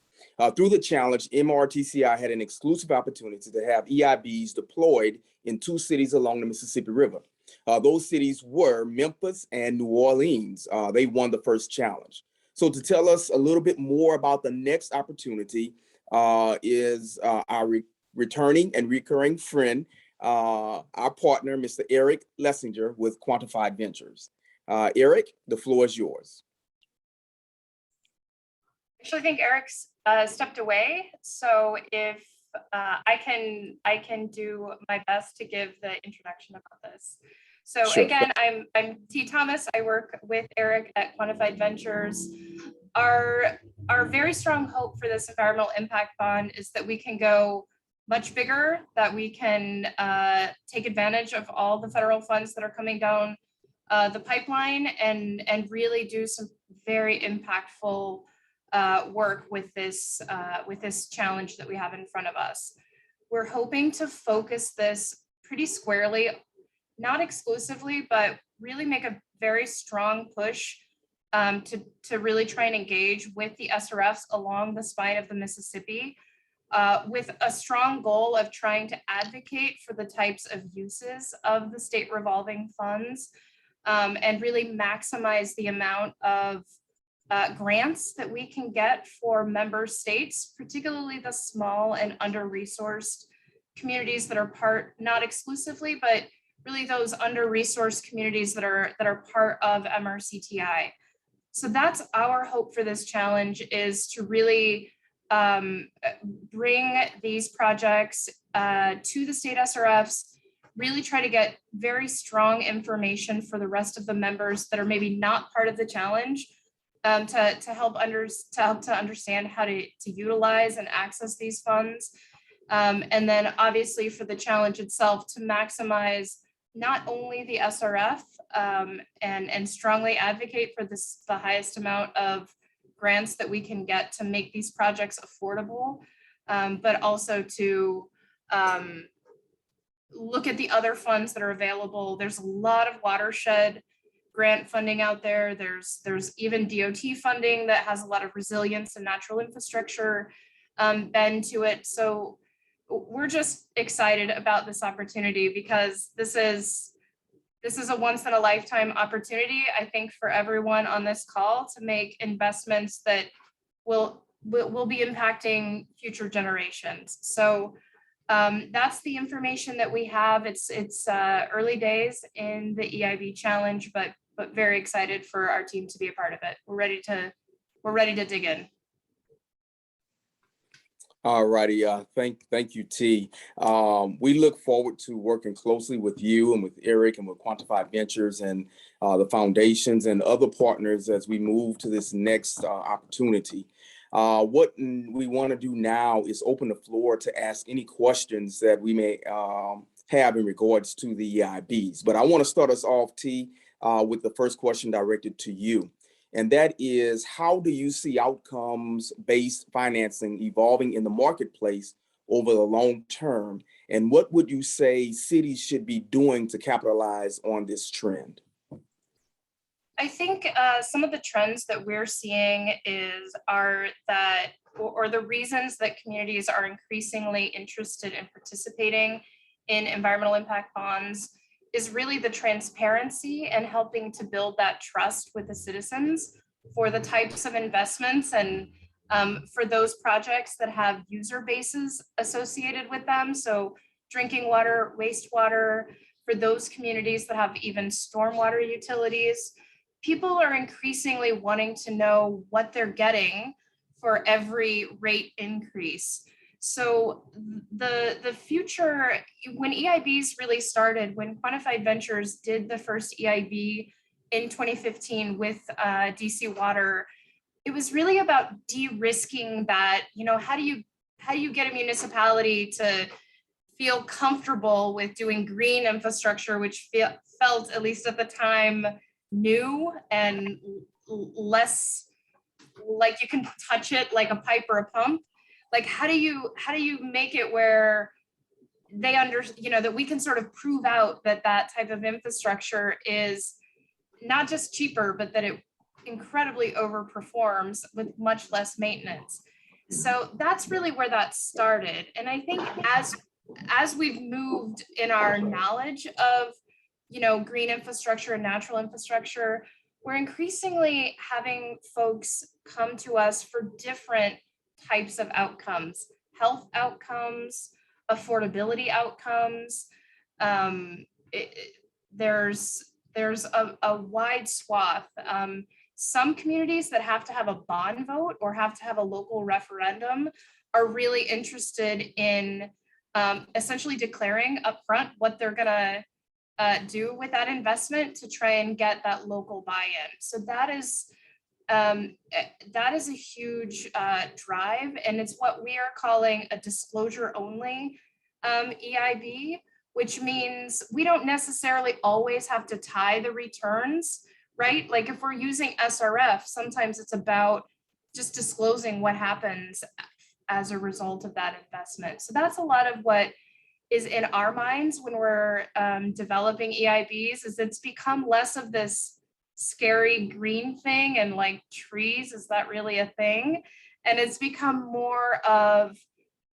Through the challenge, MRTCI had an exclusive opportunity to have EIBs deployed in 2 cities along the Mississippi River. Those cities were Memphis and New Orleans. They won the first challenge. So to tell us a little bit more about the next opportunity is our returning and recurring friend, our partner, Mr. Eric Letzinger with Quantified Ventures. Eric, the floor is yours. Actually, I think Eric's stepped away. So if I can do my best to give the introduction about this. So Sure. Again, I'm T. Thomas. I work with Eric at Quantified Ventures. Our very strong hope for this environmental impact bond is that we can go much bigger, that we can take advantage of all the federal funds that are coming down the pipeline, and really do some very impactful work with this challenge that we have in front of us. We're hoping to focus this pretty squarely, not exclusively, but really make a very strong push to really try and engage with the SRFs along the spine of the Mississippi, with a strong goal of trying to advocate for the types of uses of the state revolving funds, and really maximize the amount of grants that we can get for member states, particularly the small and under-resourced communities that are part, not exclusively, but really those under-resourced communities that are part of MRCTI. So that's our hope for this challenge, is to really bring these projects to the state SRFs, really try to get very strong information for the rest of the members that are maybe not part of the challenge, to help to understand how to utilize and access these funds. And then obviously for the challenge itself, to maximize not only the SRF and strongly advocate for the highest amount of grants that we can get to make these projects affordable, but also to look at the other funds that are available. There's a lot of watershed grant funding out there. There's even DOT funding that has a lot of resilience and natural infrastructure bend to it. So we're just excited about this opportunity because this is a once in a lifetime opportunity, I think, for everyone on this call to make investments that will be impacting future generations. So that's the information that we have. It's early days in the EIB challenge, but very excited for our team to be a part of it. We're ready to dig in. All righty. Thank you, T. We look forward to working closely with you and with Eric and with Quantified Ventures and the foundations and other partners as we move to this next opportunity. What we want to do now is open the floor to ask any questions that we may have in regards to the EIBs. But I want to start us off, T, with the first question directed to you. And that is, how do you see outcomes-based financing evolving in the marketplace over the long term? And what would you say cities should be doing to capitalize on this trend? I think some of the trends that we're seeing are the reasons that communities are increasingly interested in participating in environmental impact bonds is really the transparency and helping to build that trust with the citizens for the types of investments and for those projects that have user bases associated with them. So drinking water, wastewater, for those communities that have even stormwater utilities. People are increasingly wanting to know what they're getting for every rate increase. So the future, when EIBs really started, when Quantified Ventures did the first EIB in 2015 with DC Water, it was really about de-risking that, how do you get a municipality to feel comfortable with doing green infrastructure, which felt, at least at the time, new and less like you can touch it like a pipe or a pump. Like, how do you make it where they that we can sort of prove out that type of infrastructure is not just cheaper, but that it incredibly overperforms with much less maintenance. So that's really where that started. And I think as we've moved in our knowledge of green infrastructure and natural infrastructure, we're increasingly having folks come to us for different types of outcomes, health outcomes, affordability outcomes. There's a wide swath. Some communities that have to have a bond vote or have to have a local referendum are really interested in essentially declaring upfront what they're gonna do with that investment to try and get that local buy-in. So that is a huge drive, and it's what we are calling a disclosure only EIB, which means we don't necessarily always have to tie the returns, right? Like if we're using SRF, sometimes it's about just disclosing what happens as a result of that investment. So that's a lot of what is in our minds when we're developing EIBs, is it's become less of this scary green thing and like trees, is that really a thing? And it's become more of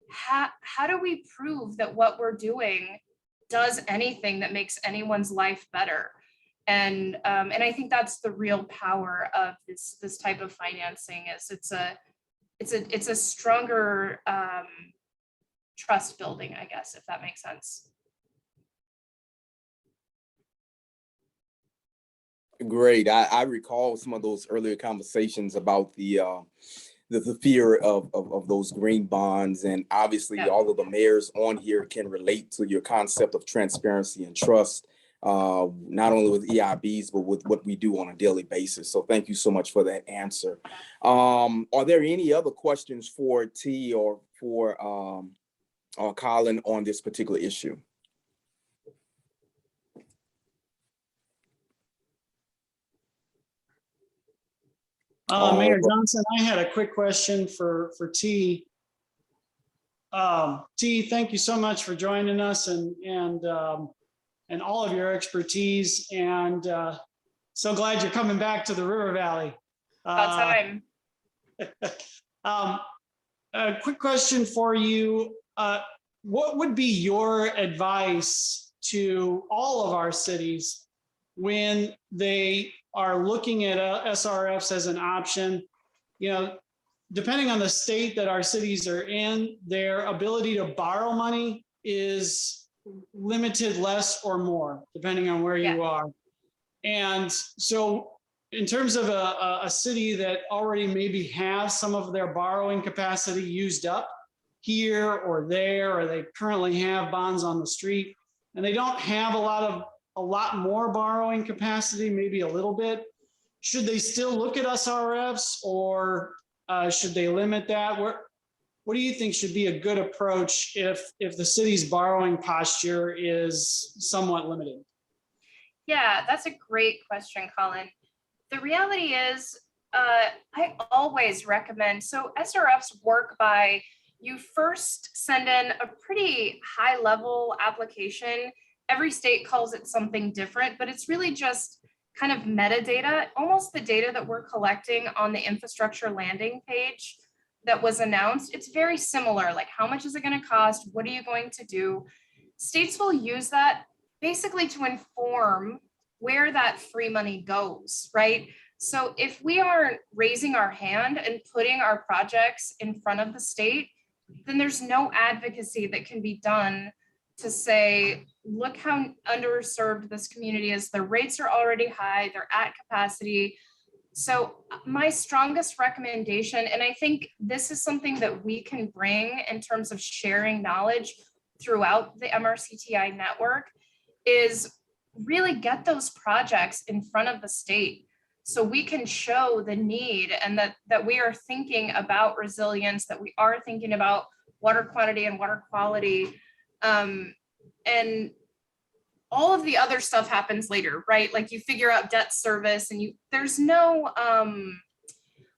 how do we prove that what we're doing does anything that makes anyone's life better? And I think that's the real power of this type of financing, is it's a stronger trust building, I guess, if that makes sense. Great. I recall some of those earlier conversations about the fear of those green bonds, and obviously all of the mayors on here can relate to your concept of transparency and trust, not only with EIBs, but with what we do on a daily basis. So thank you so much for that answer. Are there any other questions for T or for Colin on this particular issue? Mayor Johnson, I had a quick question for T. T, thank you so much for joining us and all of your expertise. And so glad you're coming back to the River Valley. About time. A quick question for you. What would be your advice to all of our cities when they are looking at SRFs as an option? You know, depending on the state that our cities are in, their ability to borrow money is limited less or more, depending on where you are. And so in terms of a city that already maybe has some of their borrowing capacity used up here or there, or they currently have bonds on the street, and they don't have a lot more borrowing capacity, maybe a little bit, should they still look at SRFs, or should they limit that? What do you think should be a good approach if the city's borrowing posture is somewhat limited? Yeah, that's a great question, Colin. The reality is, I always recommend, so SRFs work by, you first send in a pretty high level application. Every state calls it something different, but it's really just kind of metadata, almost the data that we're collecting on the infrastructure landing page that was announced. It's very similar, like how much is it going to cost? What are you going to do? States will use that basically to inform where that free money goes, right? So if we aren't raising our hand and putting our projects in front of the state, then there's no advocacy that can be done to say, look how underserved this community is. The rates are already high, they're at capacity. So my strongest recommendation, and I think this is something that we can bring in terms of sharing knowledge throughout the MRCTI network, is really get those projects in front of the state so we can show the need, and that we are thinking about resilience, that we are thinking about water quantity and water quality. And all of the other stuff happens later, right? Like you figure out debt service, and there's no,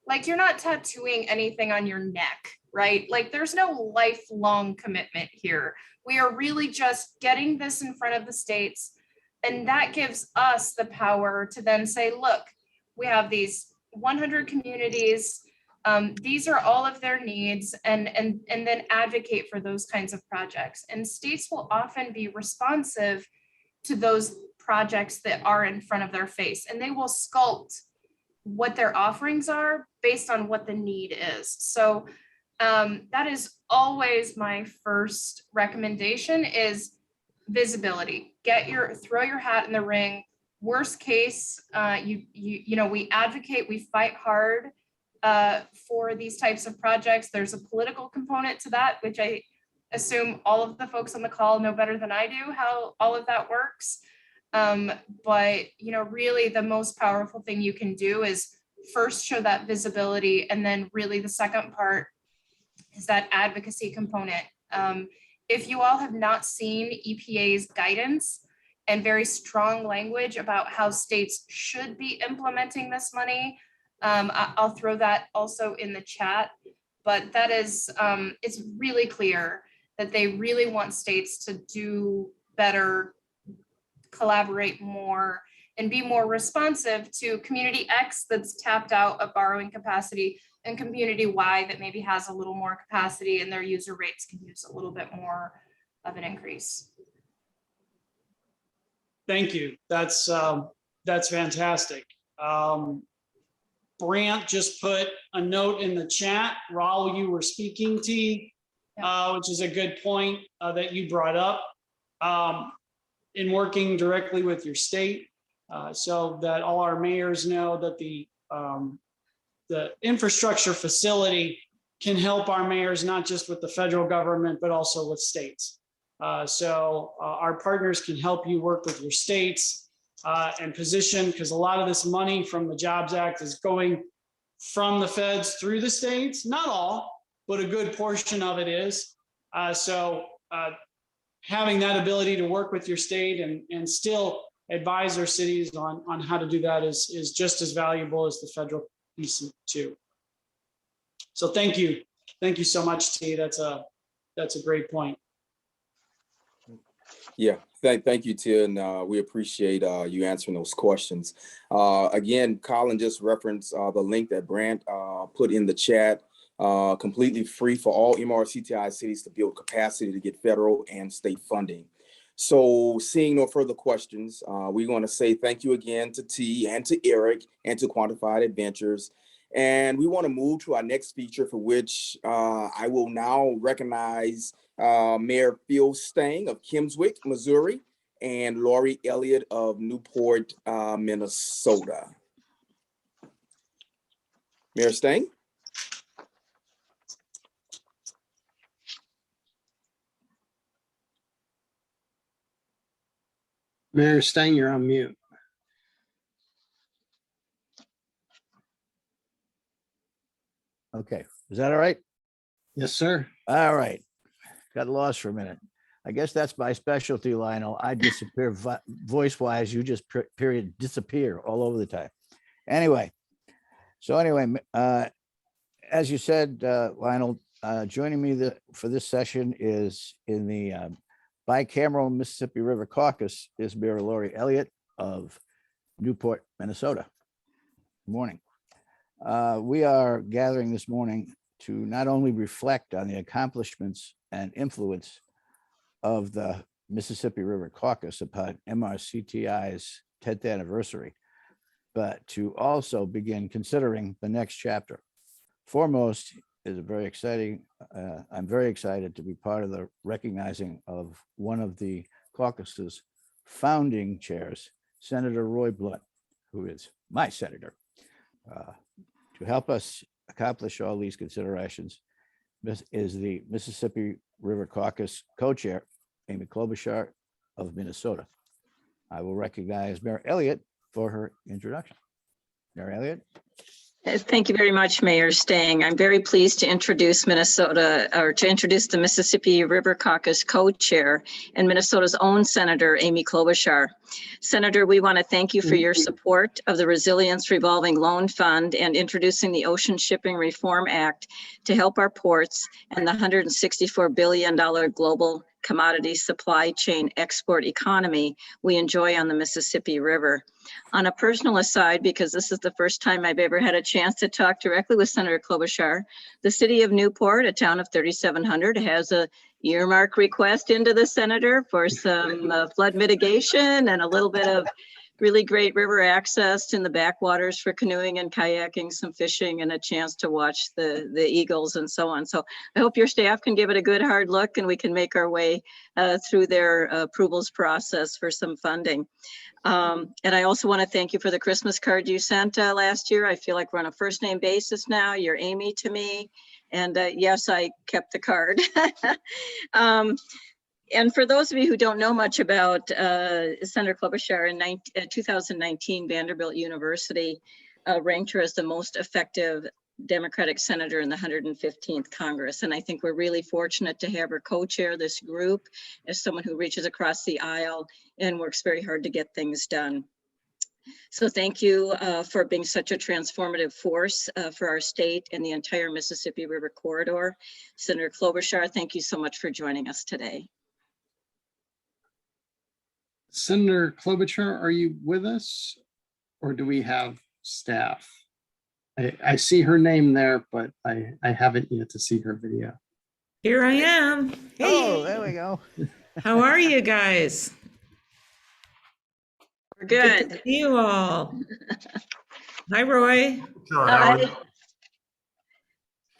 like you're not tattooing anything on your neck, right? Like there's no lifelong commitment here. We are really just getting this in front of the states. And that gives us the power to then say, look, we have these 100 communities. These are all of their needs, and then advocate for those kinds of projects. And states will often be responsive to those projects that are in front of their face, and they will sculpt what their offerings are based on what the need is. So that is always my first recommendation, is visibility. Throw your hat in the ring. Worst case, we advocate, we fight hard for these types of projects. There's a political component to that, which I assume all of the folks on the call know better than I do how all of that works. But really the most powerful thing you can do is first show that visibility, and then really the second part is that advocacy component. If you all have not seen EPA's guidance and very strong language about how states should be implementing this money, I'll throw that also in the chat, but that is, it's really clear that they really want states to do better, collaborate more, and be more responsive to community X that's tapped out of borrowing capacity, and community Y that maybe has a little more capacity and their user rates can use a little bit more of an increase. Thank you. That's fantastic. Brant just put a note in the chat while you were speaking, T, which is a good point that you brought up, in working directly with your state, so that all our mayors know that the infrastructure facility can help our mayors, not just with the federal government, but also with states. So our partners can help you work with your states and position, because a lot of this money from the Jobs Act is going from the feds through the states. Not all, but a good portion of it is. So having that ability to work with your state and still advise our cities on how to do that is just as valuable as the decent too. So thank you. Thank you so much, T. That's a great point. Yeah, thank you, Tia, and we appreciate you answering those questions. Again, Colin just referenced the link that Brant put in the chat, completely free for all MRCTI cities to build capacity to get federal and state funding. So seeing no further questions, we want to say thank you again to T and to Eric and to Quantified Adventures. And we want to move to our next feature, for which I will now recognize Mayor Phil Stang of Kimmswick, Missouri, and Lori Elliott of Newport, Minnesota. Mayor Stang. Mayor Stang, you're on mute. Okay, is that all right? Yes, sir. All right, got lost for a minute. I guess that's my specialty, Lionel. I disappear voice-wise. You just period disappear all over the time. Anyway, as you said, Lionel, joining me for this session is in the bicameral Mississippi River Caucus is Mayor Lori Elliott of Newport, Minnesota. Good morning. We are gathering this morning to not only reflect on the accomplishments and influence of the Mississippi River Caucus upon MRCTI's 10th anniversary, but to also begin considering the next chapter. Foremost is a very exciting, I'm very excited to be part of the recognizing of one of the caucus's founding chairs, Senator Roy Blunt, who is my senator. To help us accomplish all these considerations, this is the Mississippi River Caucus co-chair, Amy Klobuchar of Minnesota. I will recognize Mayor Elliott for her introduction. Mayor Elliott. Thank you very much, Mayor Stang. I'm very pleased to introduce the Mississippi River Caucus co-chair and Minnesota's own Senator, Amy Klobuchar. Senator, we want to thank you for your support of the Resilience Revolving Loan Fund and introducing the Ocean Shipping Reform Act to help our ports and the $164 billion global commodity supply chain export economy we enjoy on the Mississippi River. On a personal aside, because this is the first time I've ever had a chance to talk directly with Senator Klobuchar, the city of Newport, a town of 3,700, has a earmark request into the senator for some flood mitigation and a little bit of really great river access in the backwaters for canoeing and kayaking, some fishing, and a chance to watch the eagles and so on. So I hope your staff can give it a good hard look and we can make our way through their approvals process for some funding. And I also want to thank you for the Christmas card you sent last year. I feel like we're on a first name basis now. You're Amy to me. And yes, I kept the card. And for those of you who don't know much about Senator Klobuchar, in 2019, Vanderbilt University ranked her as the most effective Democratic senator in the 115th Congress. And I think we're really fortunate to have her co-chair this group as someone who reaches across the aisle and works very hard to get things done. So thank you for being such a transformative force for our state and the entire Mississippi River corridor. Senator Klobuchar, thank you so much for joining us today. Senator Klobuchar, are you with us or do we have staff? I see her name there, but I haven't yet to see her video. Here I am. Hey. Oh, there we go. How are you guys? We're good. To see you all. Hi, Roy. Hi.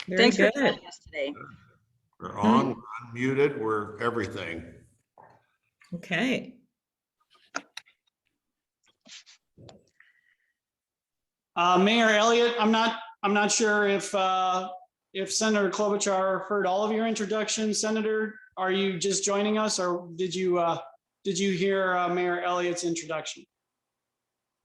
Very Thanks good. for joining us today. We're on, we're unmuted, we're everything. Okay. Mayor Elliott, I'm not sure if Senator Klobuchar heard all of your introductions. Senator, are you just joining us, or did you hear Mayor Elliott's introduction?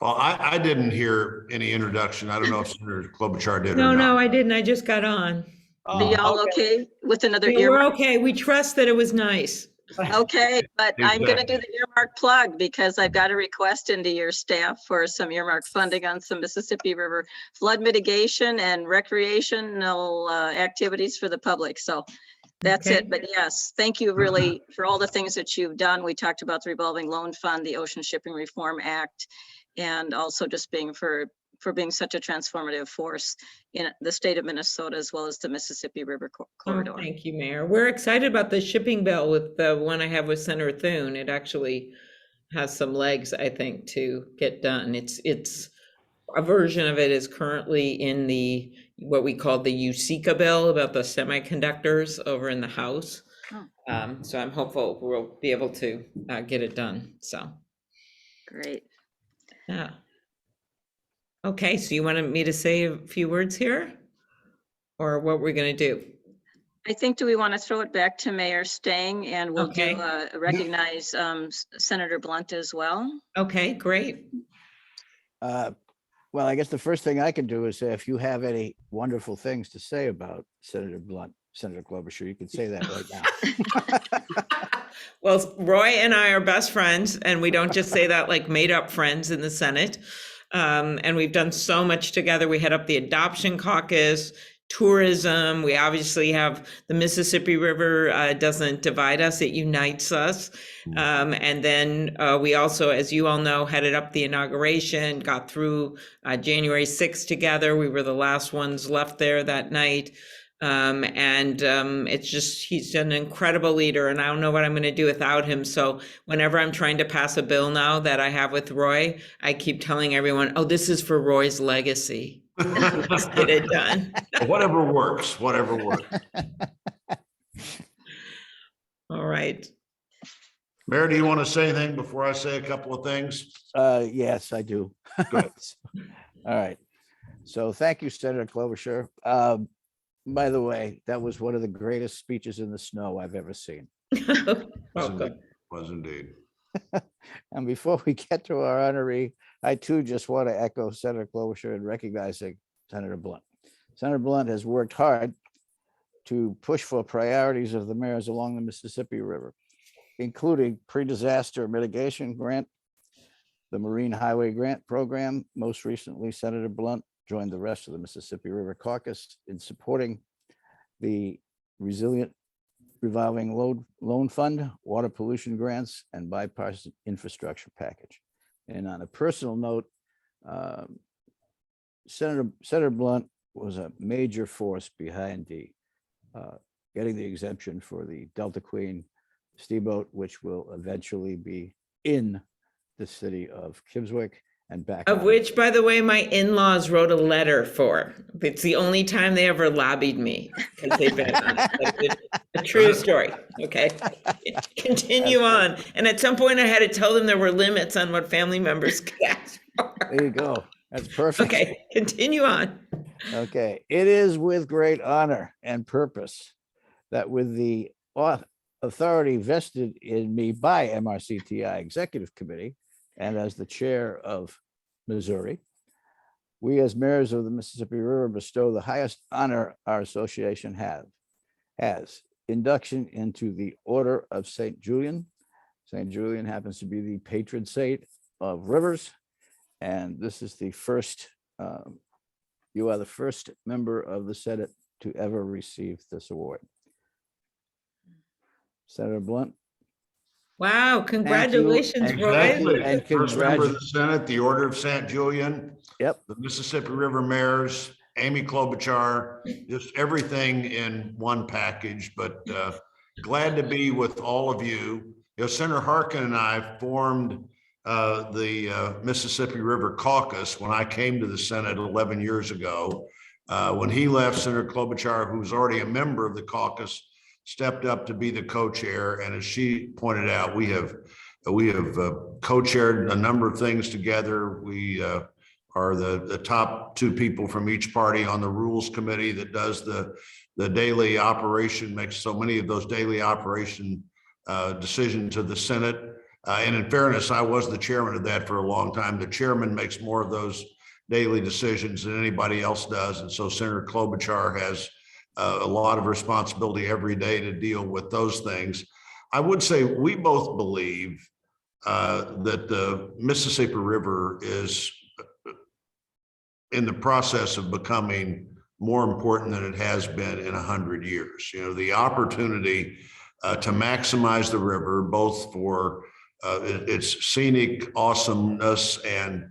Well, I didn't hear any introduction. I don't know if Senator Klobuchar did or No, not. I didn't. I just got on. Are y'all okay with another Yeah, we're earmark? okay. We trust that it was nice. Okay, but I'm going to do the earmark plug because I've got a request into your staff for some earmark funding on some Mississippi River flood mitigation and recreational activities for the public. So that's Okay. it. But yes, thank you really for all the things that you've done. We talked about the revolving loan fund, the Ocean Shipping Reform Act, and also just being for being such a transformative force in the state of Minnesota, as well as the Mississippi River corridor. Oh, thank you, Mayor. We're excited about the shipping bill with the one I have with Senator Thune. It actually has some legs, I think, to get done. It's a version of it is currently in the what we call the USICA bill about the semiconductors over in the House. Oh. So I'm hopeful we'll be able to get it done. So great. Yeah. Okay, so you wanted me to say a few words here, or what we're going to do? I think, do we want to throw it back to Mayor Stang, and we'll Okay. do recognize Senator Blunt as well? Okay, great. Well, I guess the first thing I can do is say, if you have any wonderful things to say about Senator Blunt, Senator Klobuchar, you can say that right now. Well, Roy and I are best friends, and we don't just say that like made up friends in the Senate. And we've done so much together. We head up the Adoption Caucus, tourism. We obviously have the Mississippi River doesn't divide us, it unites us. And then we also, as you all know, headed up the inauguration, got through January 6th together. We were the last ones left there that night. It's just, he's an incredible leader, and I don't know what I'm going to do without him. So whenever I'm trying to pass a bill now that I have with Roy, I keep telling everyone, oh, this is for Roy's legacy. Let's get it done. Whatever works, whatever works. All right. Mayor, do you want to say anything before I say a couple of things? Yes, I do. Good. All right. So thank you, Senator Klobuchar. By the way, that was one of the greatest speeches in the snow I've ever seen. Was indeed. And before we get to our honoree, I too just want to echo Senator Klobuchar in recognizing Senator Blunt. Senator Blunt has worked hard to push for priorities of the mayors along the Mississippi River, including pre-disaster mitigation grant, the Marine Highway Grant Program. Most recently, Senator Blunt joined the rest of the Mississippi River Caucus in supporting the Resilient Revolving Loan Fund, water pollution grants, and bipartisan infrastructure package. And on a personal note, Senator Blunt was a major force behind the getting the exemption for the Delta Queen steamboat, which will eventually be in the city of Kimmswick and back. Of which, by the way, my in-laws wrote a letter for. It's the only time they ever lobbied me. They've been a true story. Okay, continue on. And at some point I had to tell them there were limits on what family members could ask for. There you go. That's perfect. Okay, continue on. Okay, it is with great honor and purpose that with the authority vested in me by MRCTI Executive Committee, and as the chair of Missouri, we as mayors of the Mississippi River bestow the highest honor our association has induction into the Order of St. Julian. St. Julian happens to be the patron saint of rivers. And this is the first, you are the first member of the Senate to ever receive this award. Senator Blunt. Wow, congratulations, Roy. And First member of the Senate, the Order of St. Julian. Yep. The Mississippi River mayors, Amy Klobuchar, just everything in one package, but glad to be with all of you. You know, Senator Harkin and I formed the Mississippi River Caucus when I came to the Senate 11 years ago. When he left, Senator Klobuchar, who was already a member of the caucus, stepped up to be the co-chair. And as she pointed out, we have co-chaired a number of things together. We are the top two people from each party on the Rules Committee that does the daily operation, makes so many of those daily operation decisions to the Senate. And in fairness, I was the chairman of that for a long time. The chairman makes more of those daily decisions than anybody else does. And so Senator Klobuchar has a lot of responsibility every day to deal with those things. I would say we both believe that the Mississippi River is in the process of becoming more important than it has been in 100 years. You know, the opportunity to maximize the river, both for its scenic awesomeness and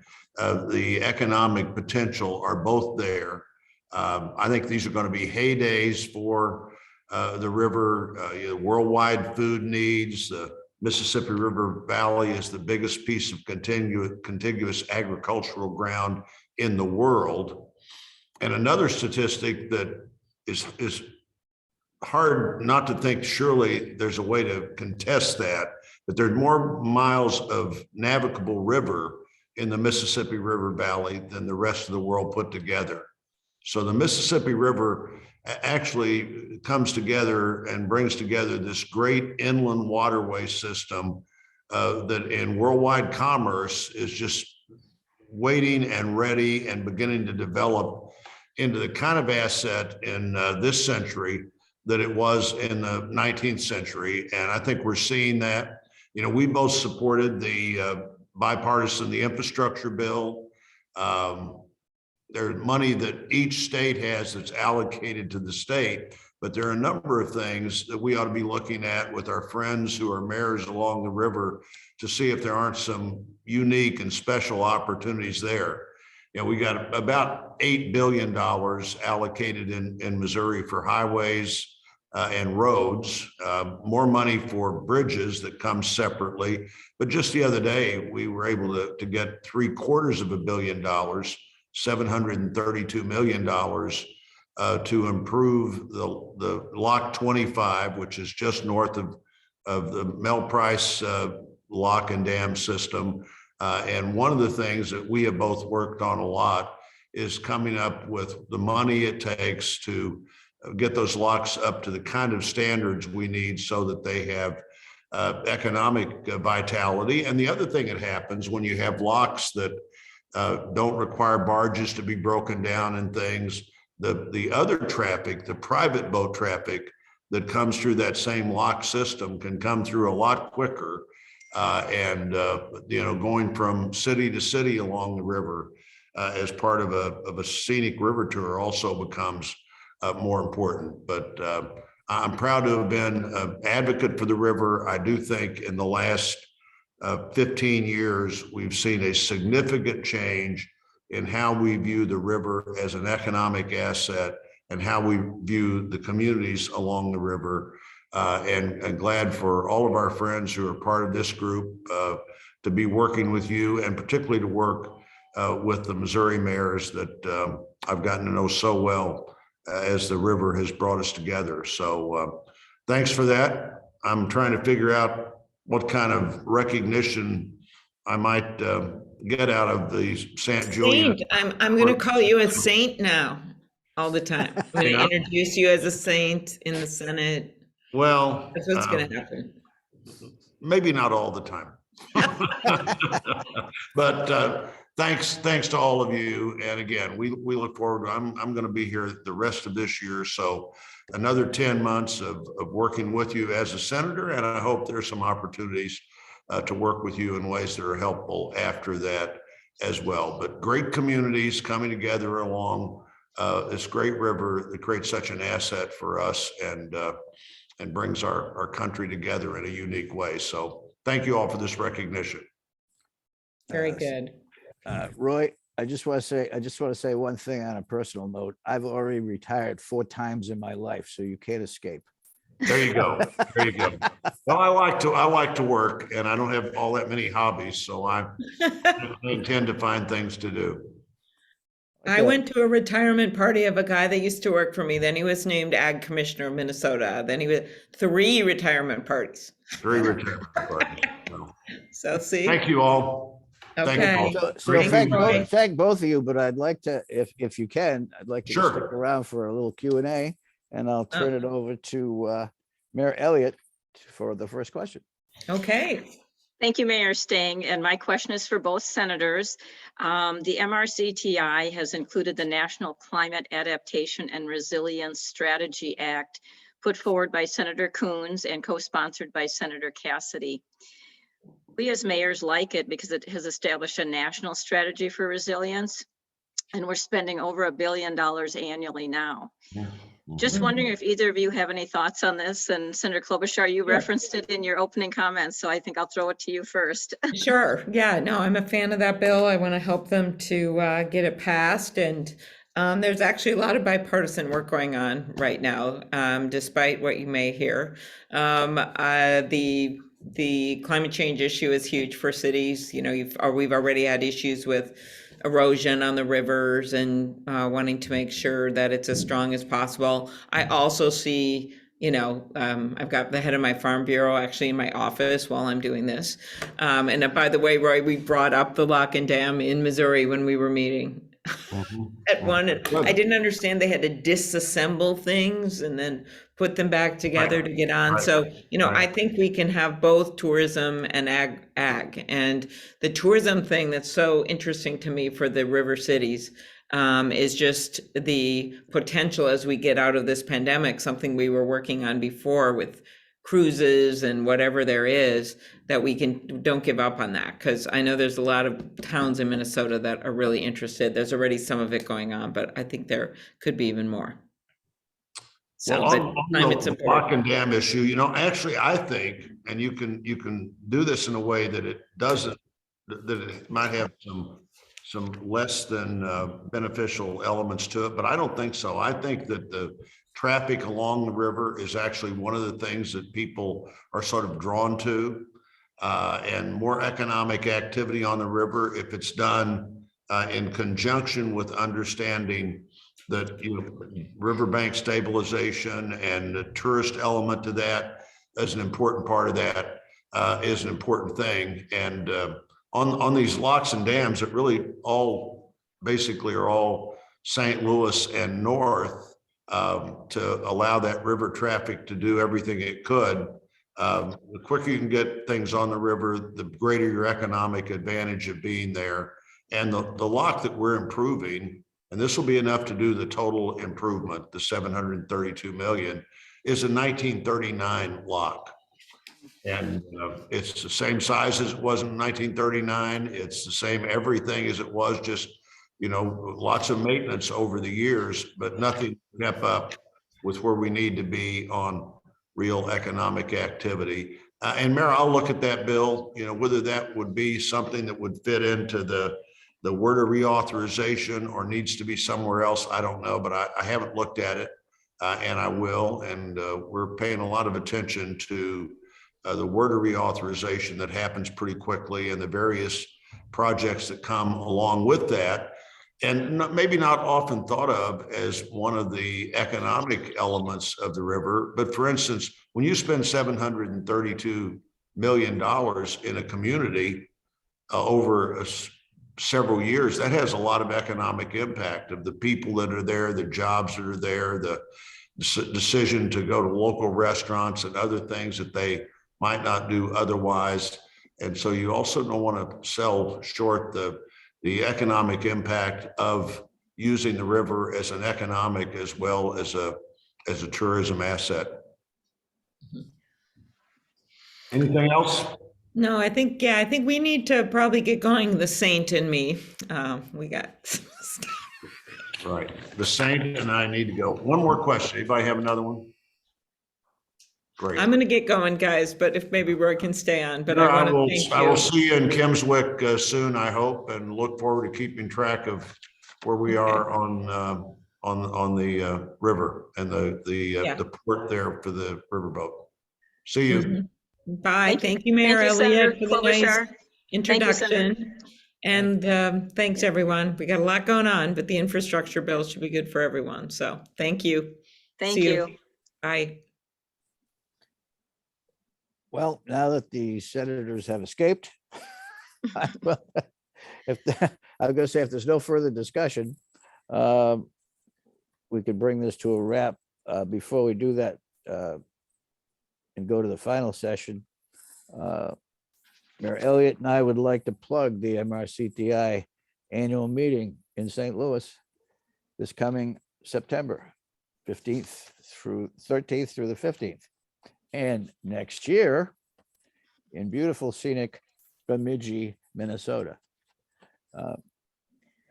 the economic potential are both there. I think these are going to be heydays for the river. You know, worldwide food needs. The Mississippi River Valley is the biggest piece of contiguous agricultural ground in the world. And another statistic that is hard not to think, surely there's a way to contest that, but there's more miles of navigable river in the Mississippi River Valley than the rest of the world put together. So the Mississippi River actually comes together and brings together this great inland waterway system that in worldwide commerce is just waiting and ready and beginning to develop into the kind of asset in this century that it was in the 19th century. And I think we're seeing that. You know, we both supported the bipartisan, the infrastructure bill. There's money that each state has that's allocated to the state, but there are a number of things that we ought to be looking at with our friends who are mayors along the river to see if there aren't some unique and special opportunities there. You know, we got about $8 billion allocated in Missouri for highways and roads, more money for bridges that comes separately. But just the other day, we were able to get $732 million, $732 million to improve the Lock 25, which is just north of the Mel Price lock and dam system. And one of the things that we have both worked on a lot is coming up with the money it takes to get those locks up to the kind of standards we need so that they have economic vitality. And the other thing that happens when you have locks that don't require barges to be broken down and things, the other traffic, the private boat traffic that comes through that same lock system can come through a lot quicker. You know, going from city to city along the river as part of a scenic river tour also becomes more important. But I'm proud to have been an advocate for the river. I do think in the last 15 years, we've seen a significant change in how we view the river as an economic asset and how we view the communities along the river. And glad for all of our friends who are part of this group to be working with you, and particularly to work with the Missouri mayors that I've gotten to know so well as the river has brought us together. So thanks for that. I'm trying to figure out what kind of recognition I might get out of the St. Julian. I'm going to call you a saint now all the time. I'm going to introduce you as a saint in the Senate. Well, that's what's going to happen. Maybe not all the time. But thanks to all of you. And again, we look forward. I'm going to be here the rest of this year. So another 10 months of working with you as a senator. And I hope there's some opportunities to work with you in ways that are helpful after that as well. But great communities coming together along this great river that creates such an asset for us and brings our country together in a unique way. So thank you all for this recognition. Very good. Roy, I just want to say one thing on a personal note. I've already retired 4 times in my life, so you can't escape. There you go. There you go. Well, I like to work, and I don't have all that many hobbies, so I intend to find things to do. I went to a retirement party of a guy that used to work for me. Then he was named Ag Commissioner of Minnesota. Then he was 3 retirement parties. 3 retirement parties. So see. Thank you all. Okay. Thank you all. So thank both of you, but I'd like to, if you can, I'd like to Sure. stick around for a little Q&A, and I'll turn it over to Mayor Elliott for the first question. Okay. Thank you, Mayor Sting. And my question is for both senators. The MRCTI has included the National Climate Adaptation and Resilience Strategy Act, put forward by Senator Coons and co-sponsored by Senator Cassidy. We as mayors like it because it has established a national strategy for resilience, and we're spending over $1 billion annually now. Just wondering if either of you have any thoughts on this. And Senator Klobuchar, you referenced it in your opening comments, so I think I'll throw it to you first. Sure. Yeah, no, I'm a fan of that bill. I want to help them to get it passed. And there's actually a lot of bipartisan work going on right now, despite what you may hear. The climate change issue is huge for cities. You know, we've already had issues with erosion on the rivers and wanting to make sure that it's as strong as possible. I also see, you know, I've got the head of my farm bureau actually in my office while I'm doing this. And by the way, Roy, we brought up the lock and dam in Missouri when we were meeting. At one, I didn't understand they had to disassemble things and then put them back together to get on. So, you know, I think we can have both tourism and ag. And the tourism thing that's so interesting to me for the river cities is just the potential as we get out of this pandemic, something we were working on before with cruises and whatever there is, that we don't give up on that, because I know there's a lot of towns in Minnesota that are really interested. There's already some of it going on, but I think there could be even more. Well, on the lock and dam issue, you know, actually, I think, and you can do this in a way that it doesn't, that it might have some less than beneficial elements to it, but I don't think so. I think that the traffic along the river is actually one of the things that people are sort of drawn to, and more economic activity on the river, if it's done in conjunction with understanding that, you know, riverbank stabilization and the tourist element to that is an important part of that, is an important thing. And on these locks and dams, it really all basically are all St. Louis and north, to allow that river traffic to do everything it could. The quicker you can get things on the river, the greater your economic advantage of being there. And the lock that we're improving, and this will be enough to do the total improvement, the 732 million, is a 1939 lock. And it's the same size as it was in 1939. It's the same everything as it was, just, you know, lots of maintenance over the years, but nothing to step up with where we need to be on real economic activity. And Mayor, I'll look at that bill, you know, whether that would be something that would fit into the word of reauthorization or needs to be somewhere else. I don't know, but I haven't looked at it, and I will. And we're paying a lot of attention to the word of reauthorization that happens pretty quickly and the various projects that come along with that. And maybe not often thought of as one of the economic elements of the river. But for instance, when you spend $732 million in a community over several years, that has a lot of economic impact of the people that are there, the jobs that are there, the decision to go to local restaurants and other things that they might not do otherwise. And so you also don't want to sell short the economic impact of using the river as an economic as well as a tourism asset. Anything else? No, I think we need to probably get going. The Saint and me, we got stuff. Right. The Saint and I need to go. One more question. Anybody have another one? Great. I'm going to get going, guys, but if maybe Roy can stay on, but No, I want to thank you. I will see you in Kimmswick soon, I hope, and look forward to keeping track of where we are on the river and the port there for the riverboat. See you. Mm-hmm. Bye. Thank you, Mayor Elliott, for the nice introduction. And thanks, everyone. We got a lot going on, but the infrastructure bill should be good for everyone. So thank you. Thank you. Bye. Well, now that the senators have escaped, I was going to say, if there's no further discussion, we could bring this to a wrap. Before we do that and go to the final session, Mayor Elliott and I would like to plug the MRCTI annual meeting in St. Louis this coming September 13th through the 15th. And next year in beautiful scenic Bemidji, Minnesota.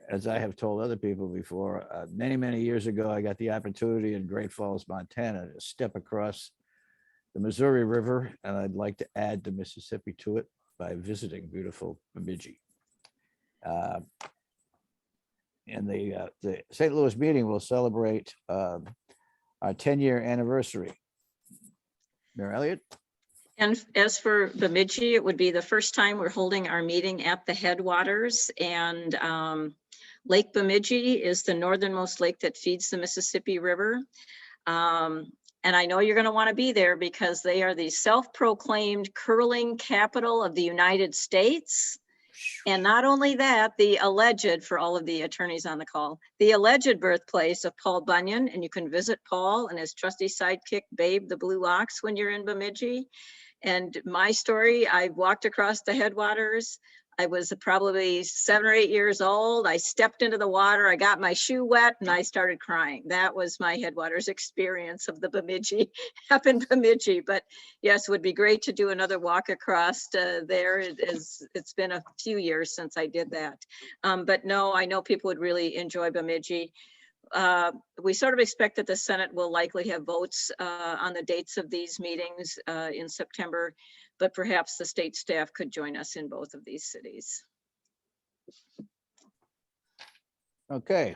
As I have told other people before, many, many years ago, I got the opportunity in Great Falls, Montana to step across the Missouri River, and I'd like to add the Mississippi to it by visiting beautiful Bemidji. And the St. Louis meeting will celebrate our 10-year anniversary. Mayor Elliott? And as for Bemidji, it would be the first time we're holding our meeting at the headwaters, and Lake Bemidji is the northernmost lake that feeds the Mississippi River. And I know you're going to want to be there because they are the self-proclaimed curling capital of the United States. And not only that, the alleged, for all of the attorneys on the call, the alleged birthplace of Paul Bunyan. And you can visit Paul and his trusty sidekick, Babe the Blue Ox, when you're in Bemidji. And my story, I walked across the headwaters. I was probably 7 or 8 years old. I stepped into the water, I got my shoe wet, and I started crying. That was my headwaters experience of the Bemidji, up in Bemidji. But yes, it would be great to do another walk across there. It's been a few years since I did that. But no, I know people would really enjoy Bemidji. We sort of expect that the Senate will likely have votes on the dates of these meetings in September, but perhaps the state staff could join us in both of these cities. Okay.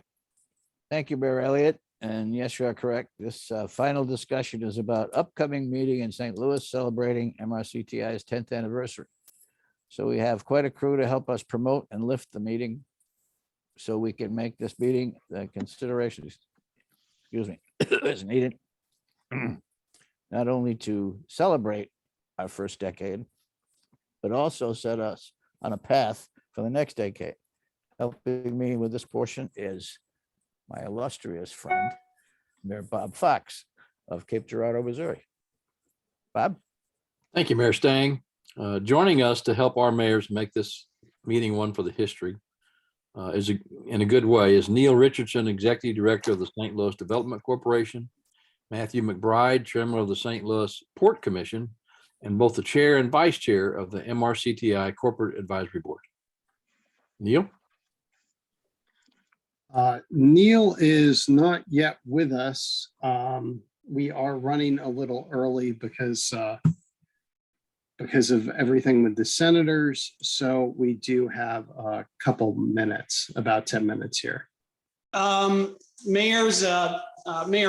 Thank you, Mayor Elliott. And yes, you are correct. This final discussion is about upcoming meeting in St. Louis celebrating MRCTI's 10th anniversary. So we have quite a crew to help us promote and lift the meeting so we can make this meeting the considerations, excuse me, is needed, not only to celebrate our first decade, but also set us on a path for the next decade. Helping me with this portion is my illustrious friend, Mayor Bob Fox of Cape Girardeau, Missouri. Bob? Thank you, Mayor Stang. Joining us to help our mayors make this meeting one for the history in a good way is Neil Richardson, Executive Director of the St. Louis Development Corporation, Matthew McBride, Chairman of the St. Louis Port Commission, and both the Chair and Vice Chair of the MRCTI Corporate Advisory Board. Neil? Neil is not yet with us. We are running a little early because of everything with the senators. So we do have a couple minutes, about 10 minutes here. Mayor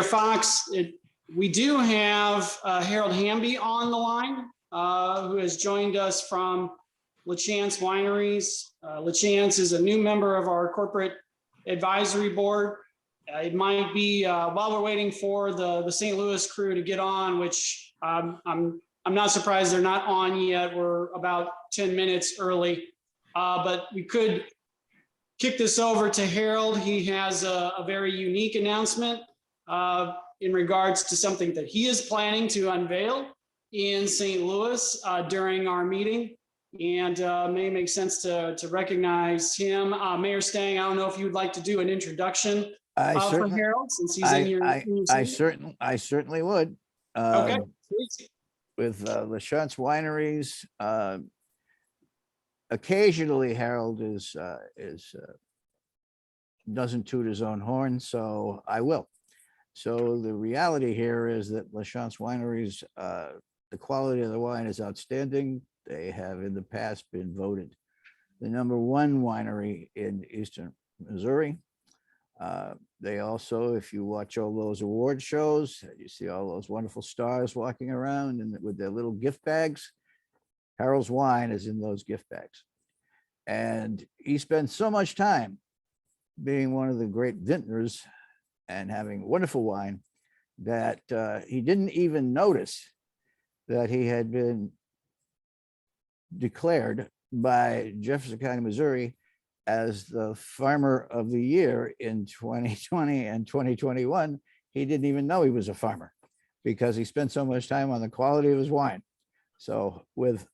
Fox, we do have Harold Hamby on the line, who has joined us from LaChance Wineries. LaChance is a new member of our corporate advisory board. It might be while we're waiting for the St. Louis crew to get on, which I'm not surprised they're not on yet. We're about 10 minutes early, but we could kick this over to Harold. He has a very unique announcement in regards to something that he is planning to unveil in St. Louis during our meeting, and may make sense to recognize him. Mayor Stang, I don't know if you would like to do an introduction for Harold, since he's in your I certainly would. Okay, please. With LaChance Wineries, occasionally Harold doesn't toot his own horn, so I will. So the reality here is that LaChance Wineries, the quality of the wine is outstanding. They have in the past been voted the #1 winery in Eastern Missouri. They also, if you watch all those award shows, you see all those wonderful stars walking around and with their little gift bags. Harold's wine is in those gift bags. And he spends so much time being one of the great vintners and having wonderful wine that he didn't even notice that he had been declared by Jefferson County, Missouri, as the farmer of the year in 2020 and 2021. He didn't even know he was a farmer because he spent so much time on the quality of his wine. So with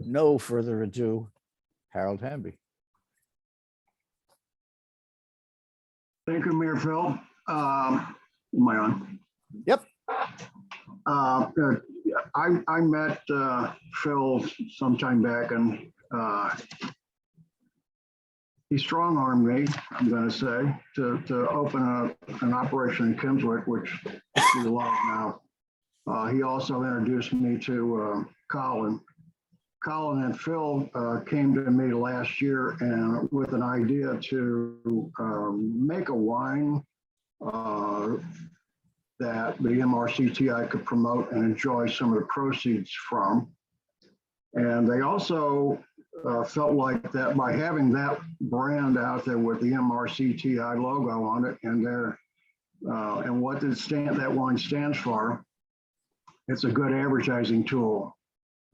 no further ado, Harold Hamby. Thank you, Mayor Phil. Am I on? Yep. I met Phil sometime back, and he strong-armed me, I'm going to say, to open an operation in Kimmswick, which we love now. He also introduced me to Colin. Colin and Phil came to me last year and with an idea to make a wine that the MRCTI could promote and enjoy some of the proceeds from. And they also felt like that by having that brand out there with the MRCTI logo on it and their and what that wine stands for, it's a good advertising tool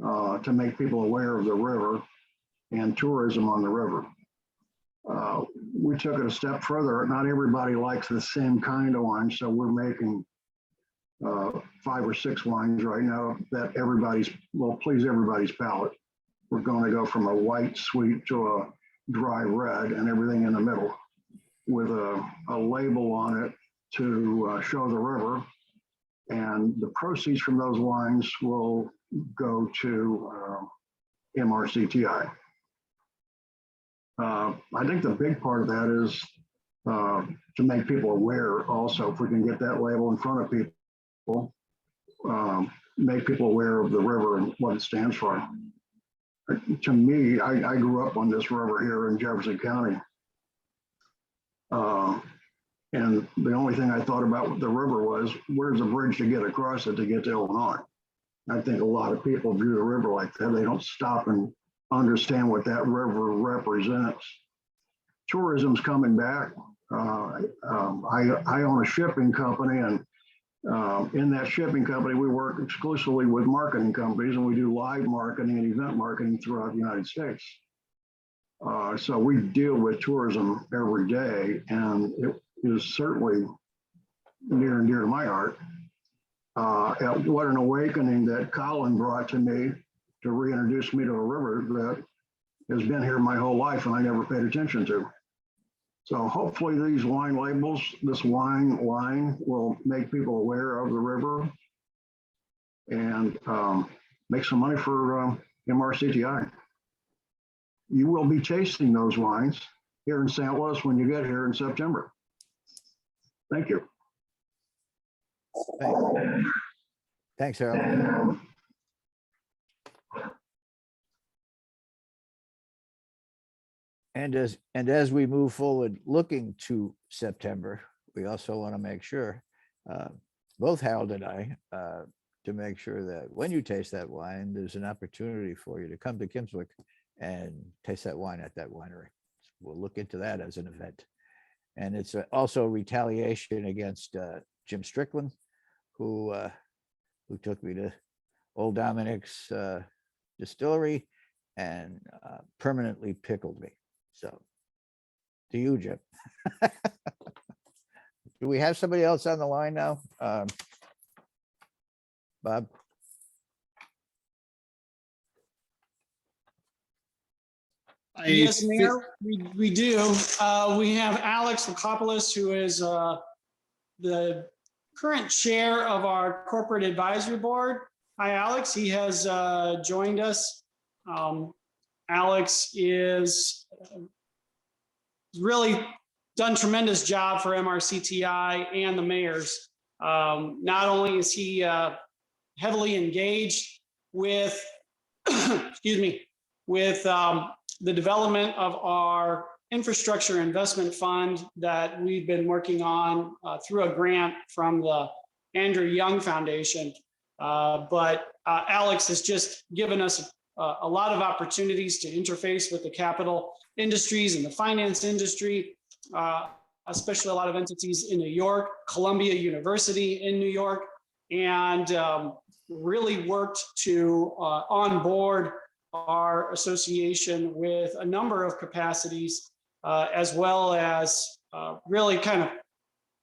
to make people aware of the river and tourism on the river. We took it a step further. Not everybody likes the same kind of wine, so we're making 5 or 6 wines right now that will please everybody's palate. We're going to go from a white sweet to a dry red and everything in the middle with a label on it to show the river. And the proceeds from those wines will go to MRCTI. I think the big part of that is to make people aware also. If we can get that label in front of people, make people aware of the river and what it stands for. To me, I grew up on this river here in Jefferson County. And the only thing I thought about with the river was, where's the bridge to get across it to get to Illinois? I think a lot of people view the river like that. They don't stop and understand what that river represents. Tourism's coming back. I own a shipping company, and in that shipping company, we work exclusively with marketing companies, and we do live marketing and event marketing throughout the United States. So we deal with tourism every day, and it is certainly near and dear to my heart. What an awakening that Colin brought to me to reintroduce me to a river that has been here my whole life and I never paid attention to. So hopefully these wine labels, this wine line will make people aware of the river and make some money for MRCTI. You will be tasting those wines here in St. Louis when you get here in September. Thank you. Thanks, Harold. And as we move forward, looking to September, we also want to make sure, both Harold and I, to make sure that when you taste that wine, there's an opportunity for you to come to Kimmswick and taste that wine at that winery. We'll look into that as an event. And it's also retaliation against Jim Strickland, who took me to Old Dominic's distillery and permanently pickled me. So to you, Jim. Do we have somebody else on the line now? Bob? Yes, Mayor, we do. We have Alex Lukopoulos, who is the current chair of our corporate advisory board. Hi, Alex. He has joined us. Alex is really done tremendous job for MRCTI and the mayors. Not only is he heavily engaged with, excuse me, with the development of our infrastructure investment fund that we've been working on through a grant from the Andrew Young Foundation. But Alex has just given us a lot of opportunities to interface with the capital industries and the finance industry, especially a lot of entities in New York, Columbia University in New York, and really worked to onboard our association with a number of capacities, as well as really kind of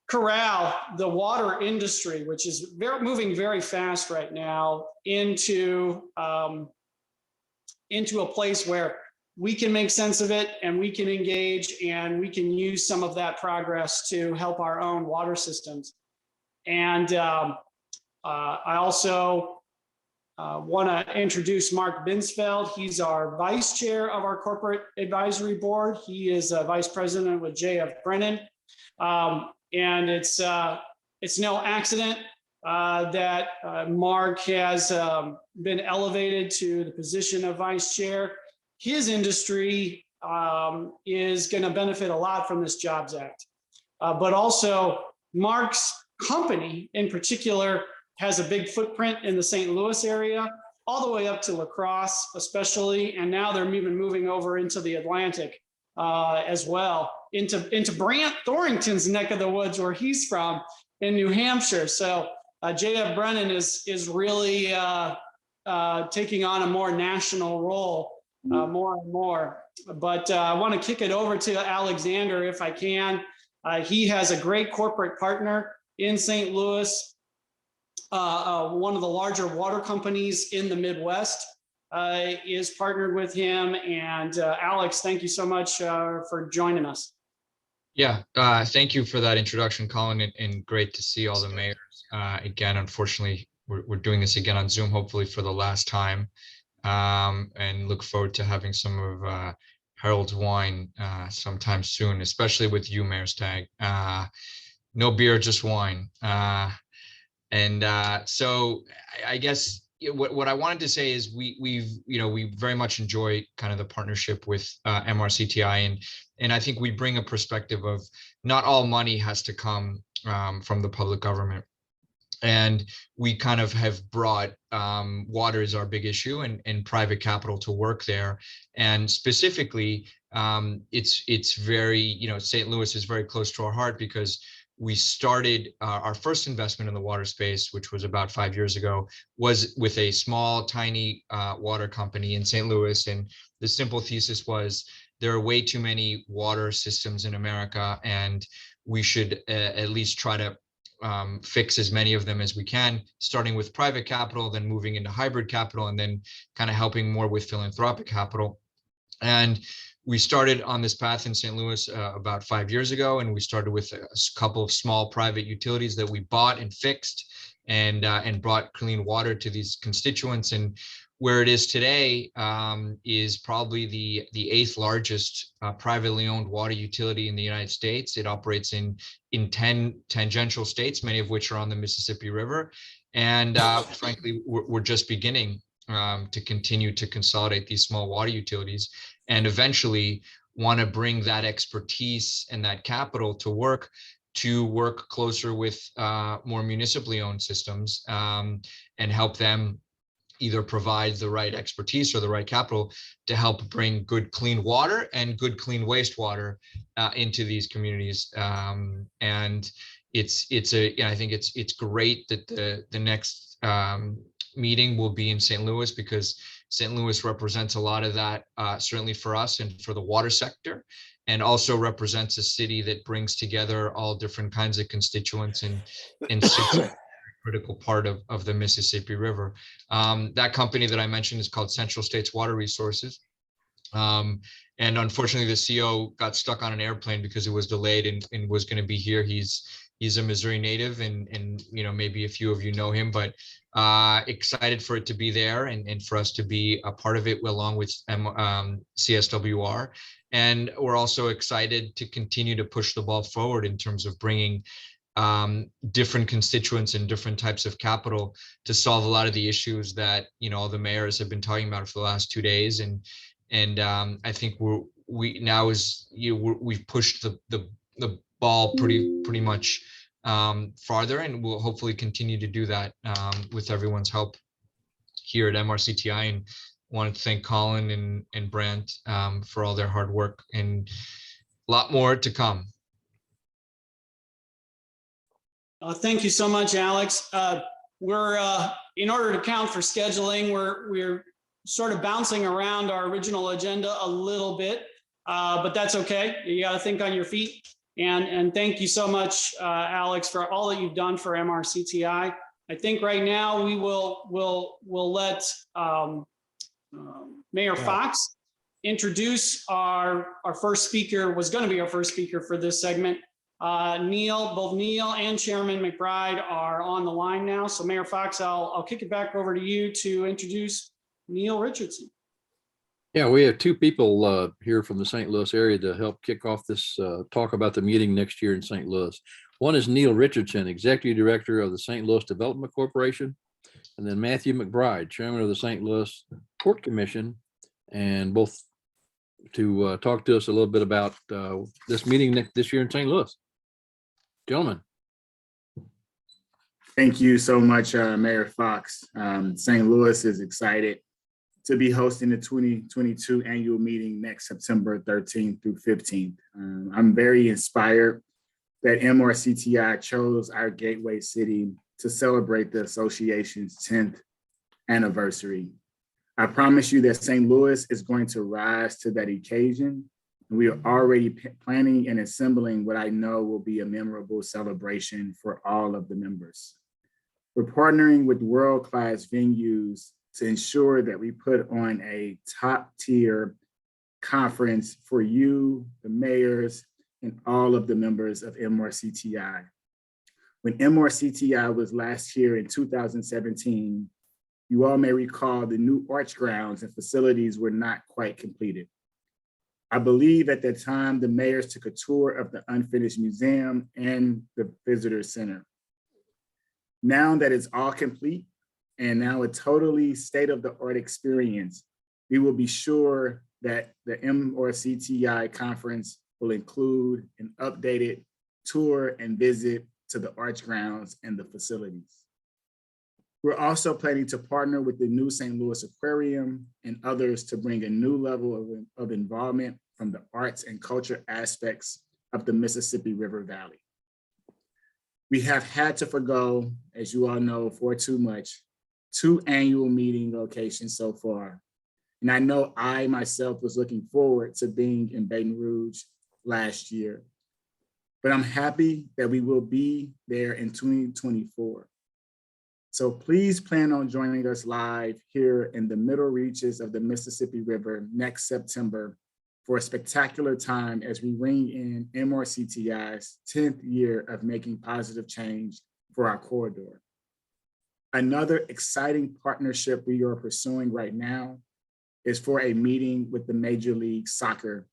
corral the water industry, which is moving very fast right now into a place where we can make sense of it and we can engage and we can use some of that progress to help our own water systems. And I also want to introduce Mark Bensfeld. He's our vice chair of our corporate advisory board. He is a vice president with JF Brennan. And it's no accident that Mark has been elevated to the position of vice chair. His industry is going to benefit a lot from this Jobs Act. But also Mark's company in particular has a big footprint in the St. Louis area, all the way up to La Crosse especially, and now they're even moving over into the Atlantic as well, into Brant Thornton's neck of the woods where he's from in New Hampshire. So J.F. Brennan is really taking on a more national role more and more. But I want to kick it over to Alexander if I can. He has a great corporate partner in St. Louis. One of the larger water companies in the Midwest is partnered with him. And Alex, thank you so much for joining us. Yeah, thank you for that introduction, Colin, and great to see all the mayors. Again, unfortunately, we're doing this again on Zoom, hopefully for the last time, and look forward to having some of Harold's wine sometime soon, especially with you, Mayor Stagg. No beer, just wine. So I guess what I wanted to say is we very much enjoy kind of the partnership with MRCTI, and I think we bring a perspective of not all money has to come from the public government. And we kind of have brought water is our big issue and private capital to work there. And specifically, it's very, St. Louis is very close to our heart because we started our first investment in the water space, which was about 5 years ago, was with a small, tiny water company in St. Louis. And the simple thesis was there are way too many water systems in America, and we should at least try to fix as many of them as we can, starting with private capital, then moving into hybrid capital, and then kind of helping more with philanthropic capital. And we started on this path in St. Louis about 5 years ago, and we started with a couple of small private utilities that we bought and fixed and brought clean water to these constituents. And where it is today is probably the 8th largest privately owned water utility in the United States. It operates in 10 tangential states, many of which are on the Mississippi River. And frankly, we're just beginning to continue to consolidate these small water utilities, and eventually want to bring that expertise and that capital to work closer with more municipally owned systems and help them either provide the right expertise or the right capital to help bring good clean water and good clean wastewater into these communities. And I think it's great that the next meeting will be in St. Louis, because St. Louis represents a lot of that, certainly for us and for the water sector, and also represents a city that brings together all different kinds of constituents and sits a critical part of the Mississippi River. That company that I mentioned is called Central States Water Resources. And unfortunately, the CEO got stuck on an airplane because it was delayed and was going to be here. He's a Missouri native, and maybe a few of you know him, but excited for it to be there and for us to be a part of it along with CSWR. And we're also excited to continue to push the ball forward in terms of bringing different constituents and different types of capital to solve a lot of the issues that all the mayors have been talking about for the last 2 days. And I think we've pushed the ball pretty much farther, and we'll hopefully continue to do that with everyone's help here at MRCTI. And wanted to thank Colin and Brant for all their hard work, and a lot more to come. Thank you so much, Alex. We're in order to account for scheduling, we're sort of bouncing around our original agenda a little bit, but that's okay. You got to think on your feet. And thank you so much, Alex, for all that you've done for MRCTI. I think right now we'll let Mayor Fox introduce our first speaker, was going to be our first speaker for this segment, Both Neil and Chairman McBride are on the line now. So Mayor Fox, I'll kick it back over to you to introduce Neil Richardson. Yeah, we have two people here from the St. Louis area to help kick off this talk about the meeting next year in St. Louis. One is Neil Richardson, Executive Director of the St. Louis Development Corporation, and then Matthew McBride, Chairman of the St. Louis Port Commission, and both to talk to us a little bit about this meeting this year in St. Louis. Gentlemen. Thank you so much, Mayor Fox. St. Louis is excited to be hosting the 2022 annual meeting next September 13th through 15th. I'm very inspired that MRCTI chose our gateway city to celebrate the association's 10th anniversary. I promise you that St. Louis is going to rise to that occasion. We are already planning and assembling what I know will be a memorable celebration for all of the members. We're partnering with world-class venues to ensure that we put on a top-tier conference for you, the mayors, and all of the members of MRCTI. When MRCTI was last here in 2017, you all may recall the new arch grounds and facilities were not quite completed. I believe at that time, the mayors took a tour of the unfinished museum and the visitor center. Now that it's all complete and now a totally state-of-the-art experience, we will be sure that the MRCTI conference will include an updated tour and visit to the arch grounds and the facilities. We're also planning to partner with the new St. Louis Aquarium and others to bring a new level of involvement from the arts and culture aspects of the Mississippi River Valley. We have had to forgo, as you all know, for too much, 2 annual meeting locations so far. And I know I myself was looking forward to being in Baton Rouge last year, but I'm happy that we will be there in 2024. So please plan on joining us live here in the middle reaches of the Mississippi River next September for a spectacular time as we ring in MRCTI's 10th year of making positive change for our corridor. Another exciting partnership we are pursuing right now is for a meeting with the Major League Soccer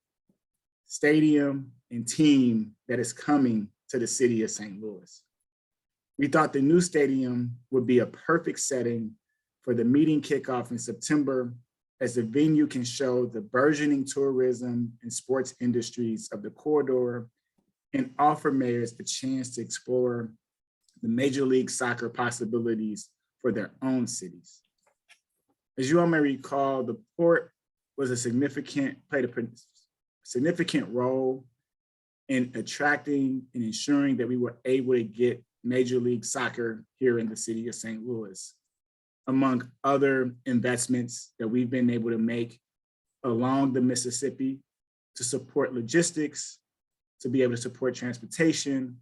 stadium and team that is coming to the city of St. Louis. We thought the new stadium would be a perfect setting for the meeting kickoff in September, as the venue can show the burgeoning tourism and sports industries of the corridor and offer mayors a chance to explore the Major League Soccer possibilities for their own cities. As you all may recall, the port was played a significant role in attracting and ensuring that we were able to get Major League Soccer here in the city of St. Louis, among other investments that we've been able to make along the Mississippi to support logistics, to be able to support transportation,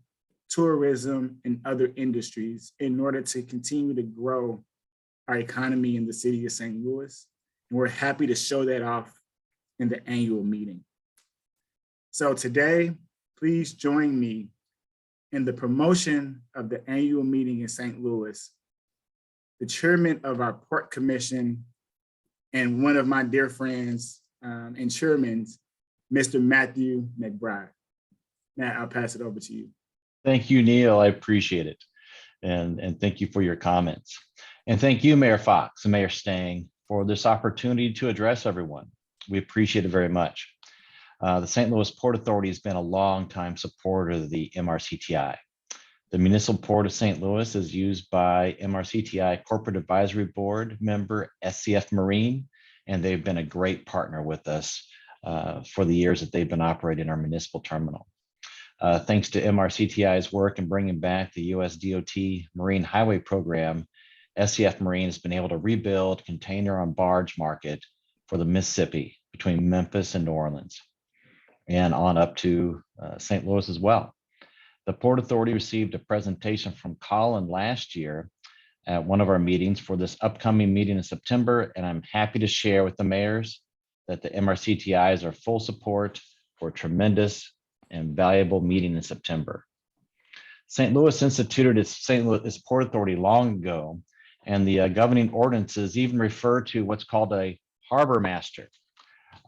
tourism, and other industries in order to continue to grow our economy in the city of St. Louis. And we're happy to show that off in the annual meeting. So today, please join me in the promotion of the annual meeting in St. Louis, the chairman of our Port Commission and one of my dear friends and chairmen, Mr. Matthew McBride. Matt, I'll pass it over to you. Thank you, Neil. I appreciate it. And thank you for your comments. And thank you, Mayor Fox and Mayor Stang, for this opportunity to address everyone. We appreciate it very much. The St. Louis Port Authority has been a long-time supporter of the MRCTI. The Municipal Port of St. Louis is used by MRCTI Corporate Advisory Board member SCF Marine, and they've been a great partner with us for the years that they've been operating our municipal terminal. Thanks to MRCTI's work in bringing back the US DOT Marine Highway Program, SCF Marine has been able to rebuild container on barge market for the Mississippi between Memphis and New Orleans and on up to St. Louis as well. The Port Authority received a presentation from Colin last year at one of our meetings for this upcoming meeting in September, and I'm happy to share with the mayors that the MRCTI is our full support for a tremendous and valuable meeting in September. St. Louis instituted its Port Authority long ago, and the governing ordinances even refer to what's called a harbor master.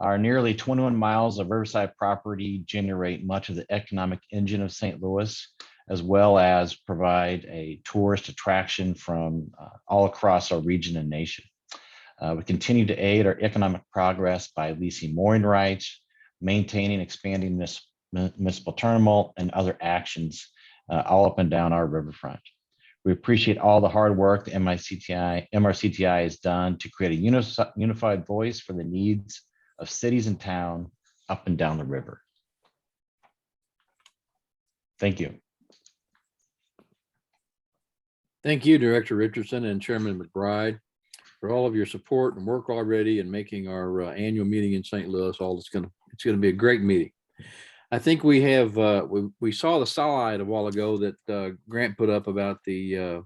Our nearly 21 miles of riverside property generate much of the economic engine of St. Louis, as well as provide a tourist attraction from all across our region and nation. We continue to aid our economic progress by leasing mooring rights, maintaining, expanding this municipal terminal, and other actions all up and down our riverfront. We appreciate all the hard work the MRCTI has done to create a unified voice for the needs of cities and town up and down the river. Thank you. Thank you, Director Richardson and Chairman McBride, for all of your support and work already in making our annual meeting in St. Louis. It's going to be a great meeting. I think we have we saw the slide a while ago that Grant put up about the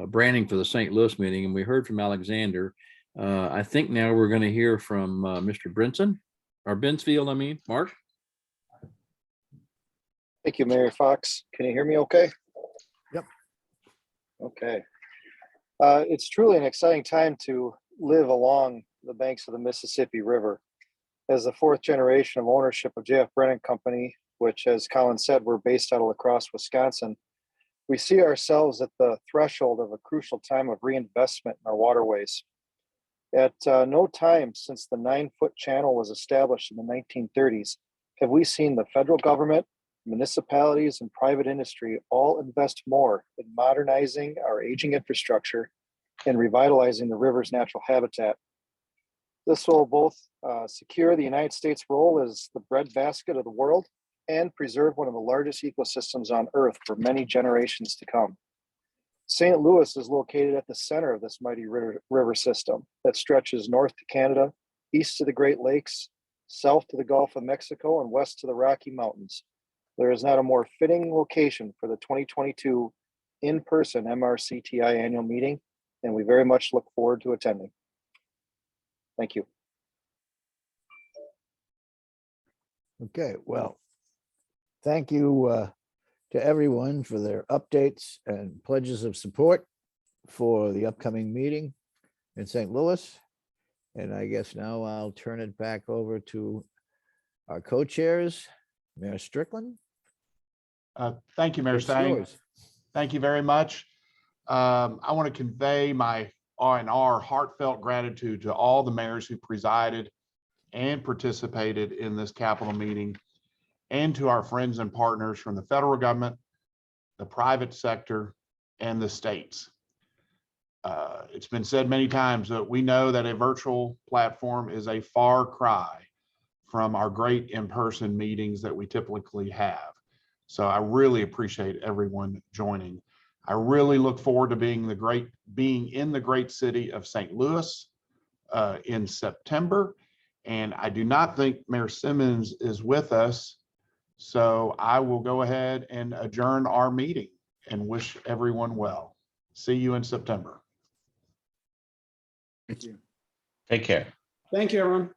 branding for the St. Louis meeting, and we heard from Alexander. I think now we're going to hear from Mr. Brinson, or Bensfeld, I mean, Mark. Thank you, Mayor Fox. Can you hear me okay? Yep. Okay. It's truly an exciting time to live along the banks of the Mississippi River. As the fourth generation of ownership of J.F. Brennan Company, which, as Colin said, we're based out of La Crosse, Wisconsin, we see ourselves at the threshold of a crucial time of reinvestment in our waterways. At no time since the 9-foot channel was established in the 1930s have we seen the federal government, municipalities, and private industry all invest more in modernizing our aging infrastructure and revitalizing the river's natural habitat. This will both secure the United States' role as the breadbasket of the world and preserve one of the largest ecosystems on Earth for many generations to come. St. Louis is located at the center of this mighty river system that stretches north to Canada, east to the Great Lakes, south to the Gulf of Mexico, and west to the Rocky Mountains. There is not a more fitting location for the 2022 in-person MRCTI annual meeting, and we very much look forward to attending. Thank you. Okay, well, thank you to everyone for their updates and pledges of support for the upcoming meeting in St. Louis. And I guess now I'll turn it back over to our co-chairs, Mayor Strickland. Thank you, Mayor It's Stang. yours. Thank you very much. I want to convey our heartfelt gratitude to all the mayors who presided and participated in this Capitol meeting, and to our friends and partners from the federal government, the private sector, and the states. It's been said many times that we know that a virtual platform is a far cry from our great in-person meetings that we typically have. So I really appreciate everyone joining. I really look forward to being in the great city of St. Louis in September. And I do not think Mayor Simmons is with us. So I will go ahead and adjourn our meeting and wish everyone well. See you in September. Thank you. Take care. Thank you, everyone.